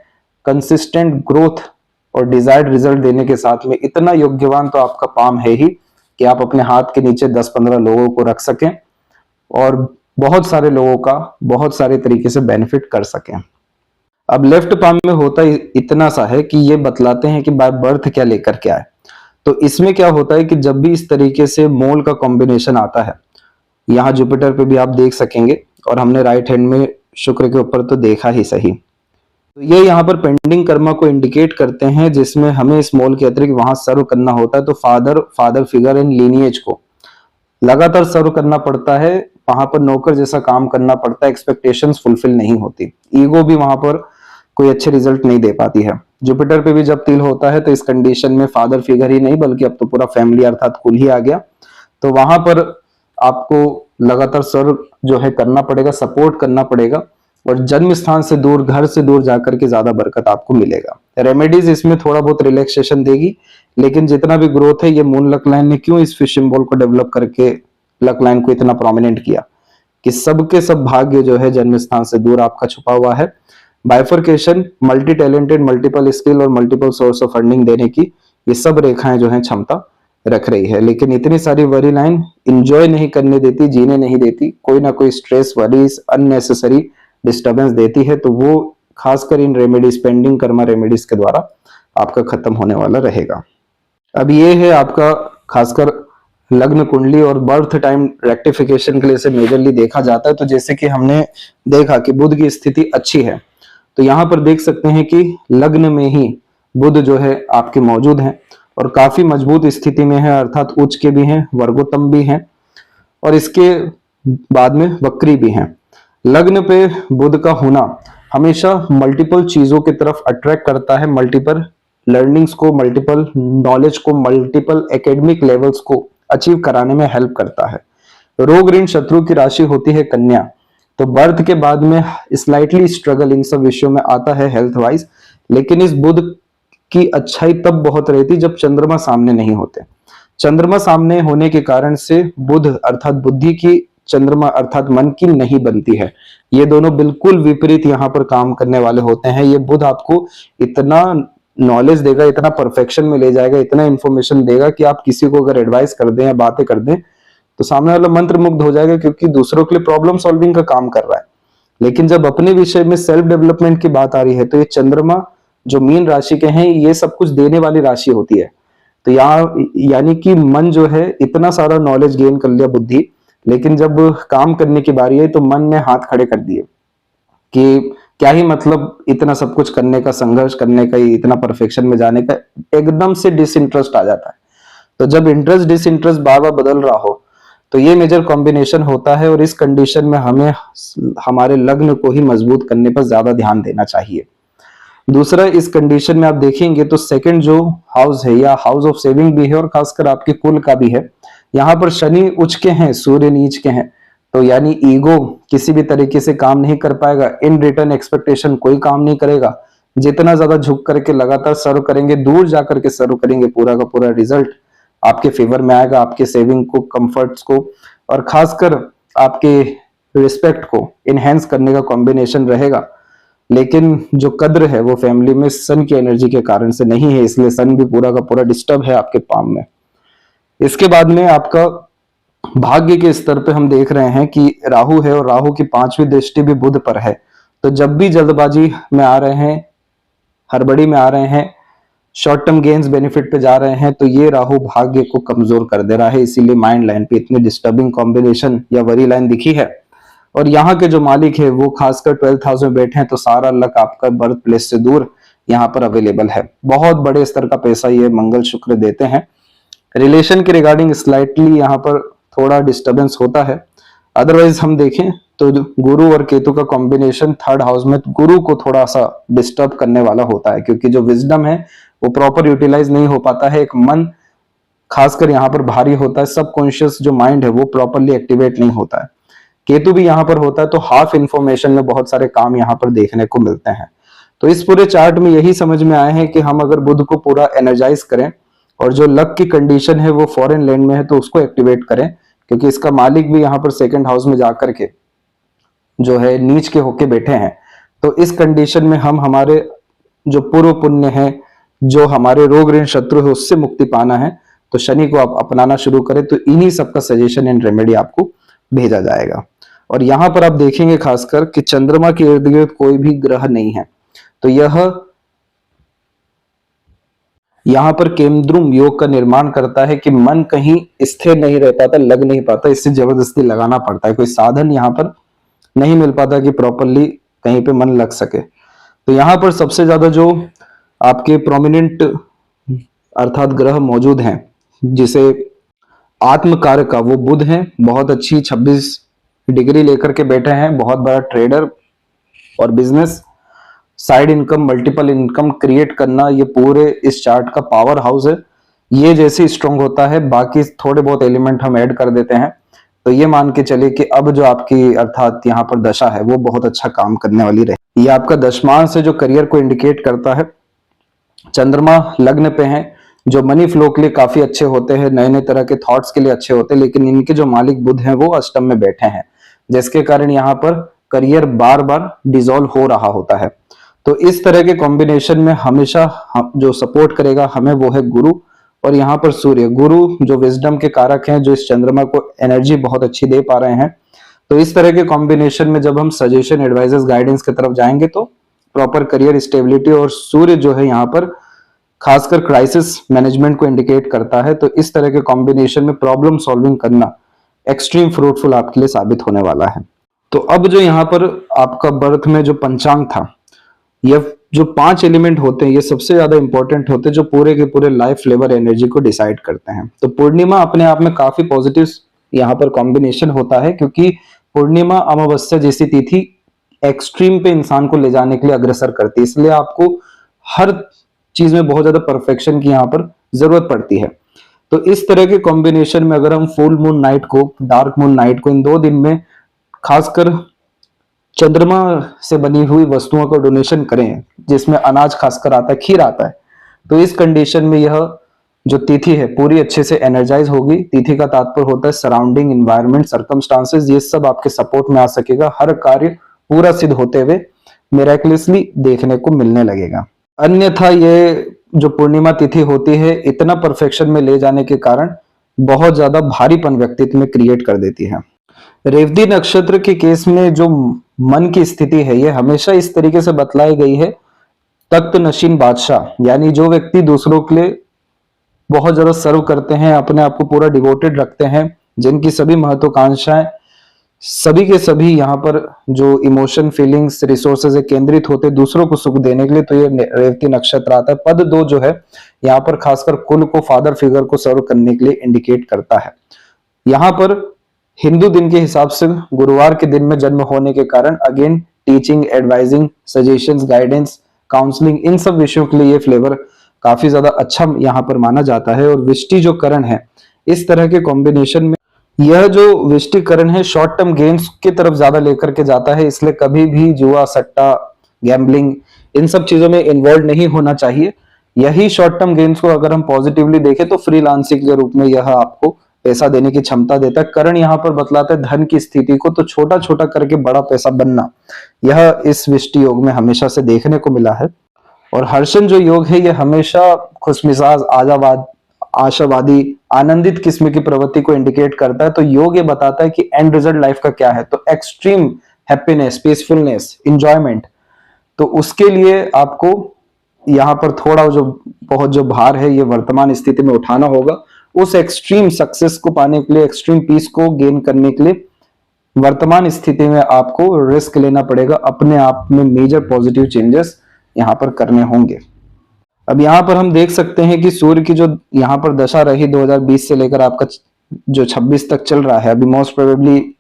कंसिस्टेंट ग्रोथ और डिजायर्ड रिजल्ट देने के साथ में इतना योग्यवान तो आपका पाम है ही कि आप अपने हाथ के नीचे 10-15 लोगों को रख सकें और बहुत सारे लोगों का बहुत सारे तरीके से बेनिफिट कर सकें। अब लेफ्ट पाम में होता इतना सा है कि ये बतलाते हैं कि बाय बर्थ क्या लेकर के आए। तो इसमें क्या होता है कि जब भी इस तरीके से मोल का कॉम्बिनेशन आता है, यहाँ जुपिटर पे भी आप देख सकेंगे और हमने राइट हैंड में शुक्र के ऊपर तो देखा ही सही। तो ये यहाँ पर पेंडिंग कर्मा को इंडिकेट करते हैं, जिसमें हमें इस मोल के अतिरिक्त वहां सर्व करना होता है। तो फादर फिगर एंड लीनिएज को लगातार सर्व करना पड़ता है, वहां पर नौकर जैसा काम करना पड़ता है, एक्सपेक्टेशंस फुलफिल नहीं होती, ईगो भी वहां पर कोई अच्छे रिजल्ट नहीं दे पाती है। जुपिटर पे भी जब तिल होता है तो इस कंडीशन में फादर फिगर ही नहीं बल्कि अब तो पूरा फैमिली अर्थात कुल ही आ गया। तो वहां पर आपको लगातार सर्व जो है करना पड़ेगा, सपोर्ट करना पड़ेगा और जन्म स्थान से दूर, घर से दूर जाकर के ज्यादा बरकत आपको मिलेगा। रेमेडीज इसमें थोड़ा बहुत रिलैक्सेशन देगी, लेकिन जितना भी ग्रोथ है, ये मून लक लाइन ने क्यों इस फिश सिंबल को डेवलप करके लक लाइन को इतना प्रोमिनेंट किया कि सबके सब भाग्य जो है जन्म स्थान से दूर आपका छुपा हुआ है। Bifurcation, multi talented, multiple skill और मल्टीपल सोर्स ऑफ अर्निंग देने की ये सब रेखाएं जो है क्षमता रख रही है, लेकिन इतनी सारी वरी लाइन इंजॉय नहीं करने देती, जीने नहीं देती, कोई ना कोई स्ट्रेस, वरीज, अननेसेसरी डिस्टर्बेंस देती है। तो वो खासकर इन रेमेडीज, पेंडिंग कर्मा रेमेडीज के द्वारा आपका खत्म होने वाला रहेगा। अब ये है आपका खासकर लग्न कुंडली और बर्थ टाइम रेक्टिफिकेशन के लिए से मेजरली देखा जाता है। तो जैसे कि हमने देखा कि बुध की स्थिति अच्छी है, तो यहाँ पर देख सकते हैं कि लग्न में ही बुध जो है आपके मौजूद हैं और काफी मजबूत स्थिति में है, अर्थात उच्च के भी हैं, वर्गोत्तम भी हैं और इसके बाद में वक्री भी हैं। लग्न पे बुध का होना हमेशा मल्टीपल चीजों की तरफ अट्रैक्ट करता है, मल्टीपल लर्निंग्स को, मल्टीपल नॉलेज को, मल्टीपल एकेडमिक लेवल्स को अचीव कराने में हेल्प करता है। रोग ऋण शत्रु की राशि होती है कन्या, तो बर्थ के बाद में स्लाइटली स्ट्रगल इन सब विषयों में आता है हेल्थ वाइज, लेकिन इस बुध की अच्छाई तब बहुत रहती जब चंद्रमा सामने नहीं होते। चंद्रमा सामने होने के कारण से बुध अर्थात बुद्धि की, चंद्रमा अर्थात मन की नहीं बनती है। ये दोनों बिल्कुल विपरीत यहाँ पर काम करने वाले होते हैं। ये बुध आपको इतना नॉलेज देगा, इतना परफेक्शन में ले जाएगा, इतना इंफॉर्मेशन देगा कि आप किसी को अगर एडवाइस कर दें या बातें कर दें तो सामने वाला मंत्र मुग्ध हो जाएगा, क्योंकि दूसरों के लिए प्रॉब्लम सॉल्विंग का काम कर रहा है। लेकिन जब अपने विषय में सेल्फ डेवलपमेंट की बात आ रही है तो ये चंद्रमा जो मीन राशि के हैं, ये सब कुछ देने वाली राशि होती है। तो यहाँ यानी कि मन जो है इतना सारा नॉलेज गेन कर लिया बुद्धि, लेकिन जब काम करने की बारी है तो मन ने हाथ खड़े कर दिए कि क्या ही मतलब इतना सब कुछ करने का, संघर्ष करने का, इतना परफेक्शन में जाने का, एकदम से डिसइंटरेस्ट आ जाता है। तो जब इंटरेस्ट डिसइंटरेस्ट बार बार बदल रहा हो तो ये मेजर कॉम्बिनेशन होता है और इस कंडीशन में हमें हमारे लग्न को ही मजबूत करने पर ज्यादा ध्यान देना चाहिए। दूसरा, इस कंडीशन में आप देखेंगे तो सेकंड जो हाउस है या हाउस ऑफ सेविंग भी है और खासकर आपके कुल का भी है, यहाँ पर शनि उच्च के हैं, सूर्य नीच के हैं। तो यानी ईगो किसी भी तरीके से काम नहीं कर पाएगा, इन रिटर्न एक्सपेक्टेशन कोई काम नहीं करेगा। जितना ज्यादा झुक करके लगातार सर्व करेंगे, दूर जाकर के सर्व करेंगे, पूरा का पूरा रिजल्ट आपके फेवर में आएगा, आपके सेविंग को, कंफर्ट्स को और खासकर आपके रिस्पेक्ट को इनहेंस करने का कॉम्बिनेशन रहेगा, लेकिन जो कद्र है वो फैमिली में सन की एनर्जी के कारण से नहीं है, इसलिए सन भी पूरा का पूरा डिस्टर्ब है आपके पाम में। इसके बाद में आपका भाग्य के स्तर पे हम देख रहे हैं कि राहु है और राहु की 5वीं दृष्टि भी बुध पर है। तो जब भी जल्दबाजी में आ रहे हैं, हड़बड़ी में आ रहे हैं, शॉर्ट टर्म गेन्स बेनिफिट पे जा रहे हैं, तो ये राहु भाग्य को कमजोर कर दे रहा है, इसीलिए माइंड लाइन पे इतनी डिस्टर्बिंग कॉम्बिनेशन या वरी लाइन दिखी है। और यहाँ के जो मालिक है वो खासकर 12th हाउस में बैठे हैं, तो सारा लक आपका बर्थ प्लेस से दूर यहाँ पर अवेलेबल है। बहुत बड़े स्तर का पैसा ये मंगल शुक्र देते हैं। रिलेशन के रिगार्डिंग स्लाइटली यहाँ पर थोड़ा डिस्टर्बेंस होता है। अदरवाइज हम देखें तो गुरु और केतु का कॉम्बिनेशन 3rd हाउस में गुरु को थोड़ा सा डिस्टर्ब करने वाला होता है, क्योंकि जो विजडम है वो प्रॉपर यूटिलाइज नहीं हो पाता है। एक मन खासकर यहाँ पर भारी होता है, सबकॉन्शियस जो माइंड है वो प्रॉपरली एक्टिवेट नहीं होता है। केतु भी यहाँ पर होता है, तो हाफ इंफॉर्मेशन में बहुत सारे काम यहाँ पर देखने को मिलते हैं। तो इस पूरे चार्ट में यही समझ में आए हैं कि हम अगर बुध को पूरा एनर्जाइज करें और जो लक की कंडीशन है वो फॉरेन लैंड में है तो उसको एक्टिवेट करें, क्योंकि इसका मालिक भी यहाँ पर 2nd हाउस में जाकर के जो है नीच के होके बैठे हैं। तो इस कंडीशन में हम हमारे जो पूर्व पुण्य है, जो हमारे रोग ऋण शत्रु है, उससे मुक्ति पाना है, तो शनि को आप अपनाना शुरू करें। तो इन्हीं सबका सजेशन एंड रेमेडी आपको भेजा जाएगा। और यहाँ पर आप देखेंगे खासकर कि चंद्रमा के इर्द गिर्द कोई भी ग्रह नहीं है, तो यहाँ पर केंद्रुम योग का निर्माण करता है कि मन कहीं स्थिर नहीं रह पाता, लग नहीं पाता, इससे जबरदस्ती लगाना पड़ता है। कोई साधन यहाँ पर नहीं मिल पाता कि प्रॉपरली कहीं पे मन लग सके। तो यहाँ पर सबसे ज्यादा जो आपके प्रोमिनेंट अर्थात ग्रह मौजूद हैं, जिसे आत्म कारक का वो बुध है, बहुत अच्छी 26 डिग्री लेकर के बैठे हैं, बहुत बड़ा ट्रेडर और business side income, multiple income create करना, ये पूरे इस चार्ट का पावर हाउस है। ये जैसे स्ट्रांग होता है, बाकी थोड़े बहुत एलिमेंट हम ऐड कर देते हैं, तो ये मान के चलिए कि अब जो आपकी अर्थात यहाँ पर दशा है वो बहुत अच्छा काम करने वाली रहे। ये आपका दशमांश है जो करियर को इंडिकेट करता है। चंद्रमा लग्न पे है, जो मनी फ्लो के लिए काफी अच्छे होते हैं, नए नए तरह के थॉट्स के लिए अच्छे होते हैं, लेकिन इनके जो मालिक बुध हैं वो अष्टम में बैठे हैं, जिसके कारण यहाँ पर करियर बार बार डिसॉल्व हो रहा होता है। तो इस तरह के कॉम्बिनेशन में हमेशा जो सपोर्ट करेगा हमें वो है गुरु, और यहाँ पर सूर्य, गुरु जो विजडम के कारक हैं, जो इस चंद्रमा को एनर्जी बहुत अच्छी दे पा रहे हैं। तो इस तरह के कॉम्बिनेशन में जब हम सजेशन, एडवाइजेस, गाइडेंस की तरफ जाएंगे तो प्रॉपर करियर स्टेबिलिटी, और सूर्य जो है यहाँ पर खासकर क्राइसिस मैनेजमेंट को इंडिकेट करता है। तो इस तरह के कॉम्बिनेशन में प्रॉब्लम सॉल्विंग करना एक्सट्रीम फ्रूटफुल आपके लिए साबित होने वाला है। तो अब जो यहाँ पर आपका बर्थ में जो पंचांग था, ये जो 5 एलिमेंट होते हैं ये सबसे ज्यादा इंपॉर्टेंट होते हैं, जो पूरे के पूरे लाइफ फ्लेवर एनर्जी को डिसाइड करते हैं। तो पूर्णिमा अपने आप में काफी पॉजिटिव यहाँ पर कॉम्बिनेशन होता है, क्योंकि पूर्णिमा अमावस्या जैसी तिथि एक्सट्रीम पे इंसान को ले जाने के लिए अग्रसर करती है, इसलिए आपको हर चीज में बहुत ज्यादा परफेक्शन की यहाँ पर जरूरत पड़ती है। तो इस तरह के कॉम्बिनेशन में अगर हम फुल मून नाइट को, डार्क मून नाइट को, इन 2 दिन में खासकर चंद्रमा से बनी हुई वस्तुओं को डोनेशन करें, जिसमें अनाज खासकर आता है, खीर आता है, तो इस कंडीशन में यह जो तिथि है पूरी अच्छे से एनर्जाइज होगी। तिथि का तात्पर्य होता है सराउंडिंग एनवायरनमेंट, सर्कमस्टांसेस, ये सब आपके सपोर्ट में आ सकेगा। हर कार्य पूरा सिद्ध होते हुए मिरेकलसली देखने को मिलने लगेगा। अन्यथा ये जो पूर्णिमा तिथि होती है इतना परफेक्शन में ले जाने के कारण बहुत ज्यादा भारीपन व्यक्तित्व में क्रिएट कर देती है। रेवती नक्षत्र के केस में जो मन की स्थिति है ये हमेशा इस तरीके से बतलाई गई है, तख्त नशीन बादशाह, यानी जो व्यक्ति दूसरों के लिए बहुत ज्यादा सर्व करते हैं, अपने आप को पूरा डिवोटेड रखते हैं, जिनकी सभी महत्वाकांक्षाएं सभी के सभी यहाँ पर जो इमोशन, फीलिंग्स, रिसोर्सेज केंद्रित होते दूसरों को सुख देने के लिए, तो ये रेवती नक्षत्र आता है। पद 2 जो है यहाँ पर खासकर कुल को, फादर फिगर को सर्व करने के लिए इंडिकेट करता है। यहाँ पर हिंदू दिन के हिसाब से गुरुवार के दिन में जन्म होने के कारण again teaching, advising, suggestions, guidance, counselling, इन सब विषयों के लिए ये फ्लेवर काफी ज्यादा अच्छा यहाँ पर माना जाता है। और विष्टि जो करण है, इस तरह के कॉम्बिनेशन में यह जो विष्टिकरण है शॉर्ट टर्म गेम्स की तरफ ज्यादा लेकर के जाता है, इसलिए कभी भी जुआ, सट्टा, गैम्बलिंग, इन सब चीजों में इन्वॉल्व नहीं होना चाहिए। यही शॉर्ट टर्म गेम्स को अगर हम पॉजिटिवली देखें तो फ्रीलांसिंग के रूप में यह आपको पैसा देने की क्षमता देता है। करण यहाँ पर बतलाता है धन की स्थिति को, तो छोटा छोटा करके बड़ा पैसा बनना, यह इस विष्टि योग में हमेशा से देखने को मिला है। और हर्षण जो योग है, यह हमेशा खुशमिजाज, आशावादी, आनंदित किस्म की प्रवृत्ति को इंडिकेट करता है। तो योग ये बताता है कि एंड रिजल्ट लाइफ का क्या है, तो एक्सट्रीम हैप्पीनेस, पीसफुलनेस, इंजॉयमेंट। तो उसके लिए आपको यहाँ पर थोड़ा बहुत जो भार है, ये वर्तमान स्थिति में उठाना होगा। उस एक्सट्रीम सक्सेस को पाने के लिए, एक्सट्रीम पीस को गेन करने के लिए वर्तमान स्थिति में आपको रिस्क लेना पड़ेगा, अपने आप में मेजर पॉजिटिव चेंजेस यहाँ पर करने होंगे। अब यहाँ पर हम देख सकते हैं कि सूर्य की जो यहाँ पर दशा रही 2020 से लेकर आपका जो 26 तक चल रहा है, अभी मोस्ट प्रोबेबली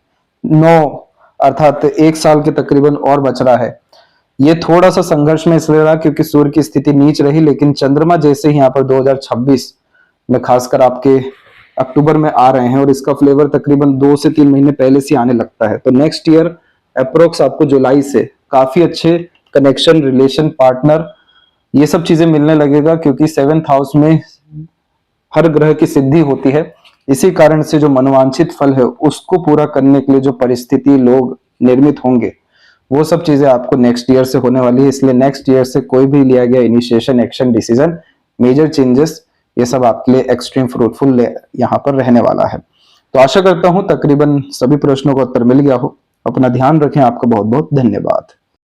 9 अर्थात 1 साल के तकरीबन और बच रहा है। ये थोड़ा सा संघर्ष में इसलिए रहा क्योंकि सूर्य की स्थिति नीच रही, लेकिन चंद्रमा जैसे ही यहाँ पर 2026 में खासकर आपके अक्टूबर में आ रहे हैं और इसका फ्लेवर तकरीबन 2 से 3 महीने पहले से आने लगता है। तो नेक्स्ट ईयर अप्रोक्स आपको जुलाई से काफी अच्छे कनेक्शन, रिलेशन, पार्टनर, ये सब चीजें मिलने लगेगा, क्योंकि 7th हाउस में हर ग्रह की सिद्धि होती है। इसी कारण से जो मनोवांछित फल है उसको पूरा करने के लिए जो परिस्थिति लोग निर्मित होंगे, वो सब चीजें आपको नेक्स्ट ईयर से होने वाली है। इसलिए नेक्स्ट ईयर से कोई भी लिया गया initiation, action, decision, major changes, ये सब आपके लिए एक्सट्रीम फ्रूटफुल यहाँ पर रहने वाला है। तो आशा करता हूं तकरीबन सभी प्रश्नों का उत्तर मिल गया हो। अपना ध्यान रखें। आपका बहुत बहुत धन्यवाद।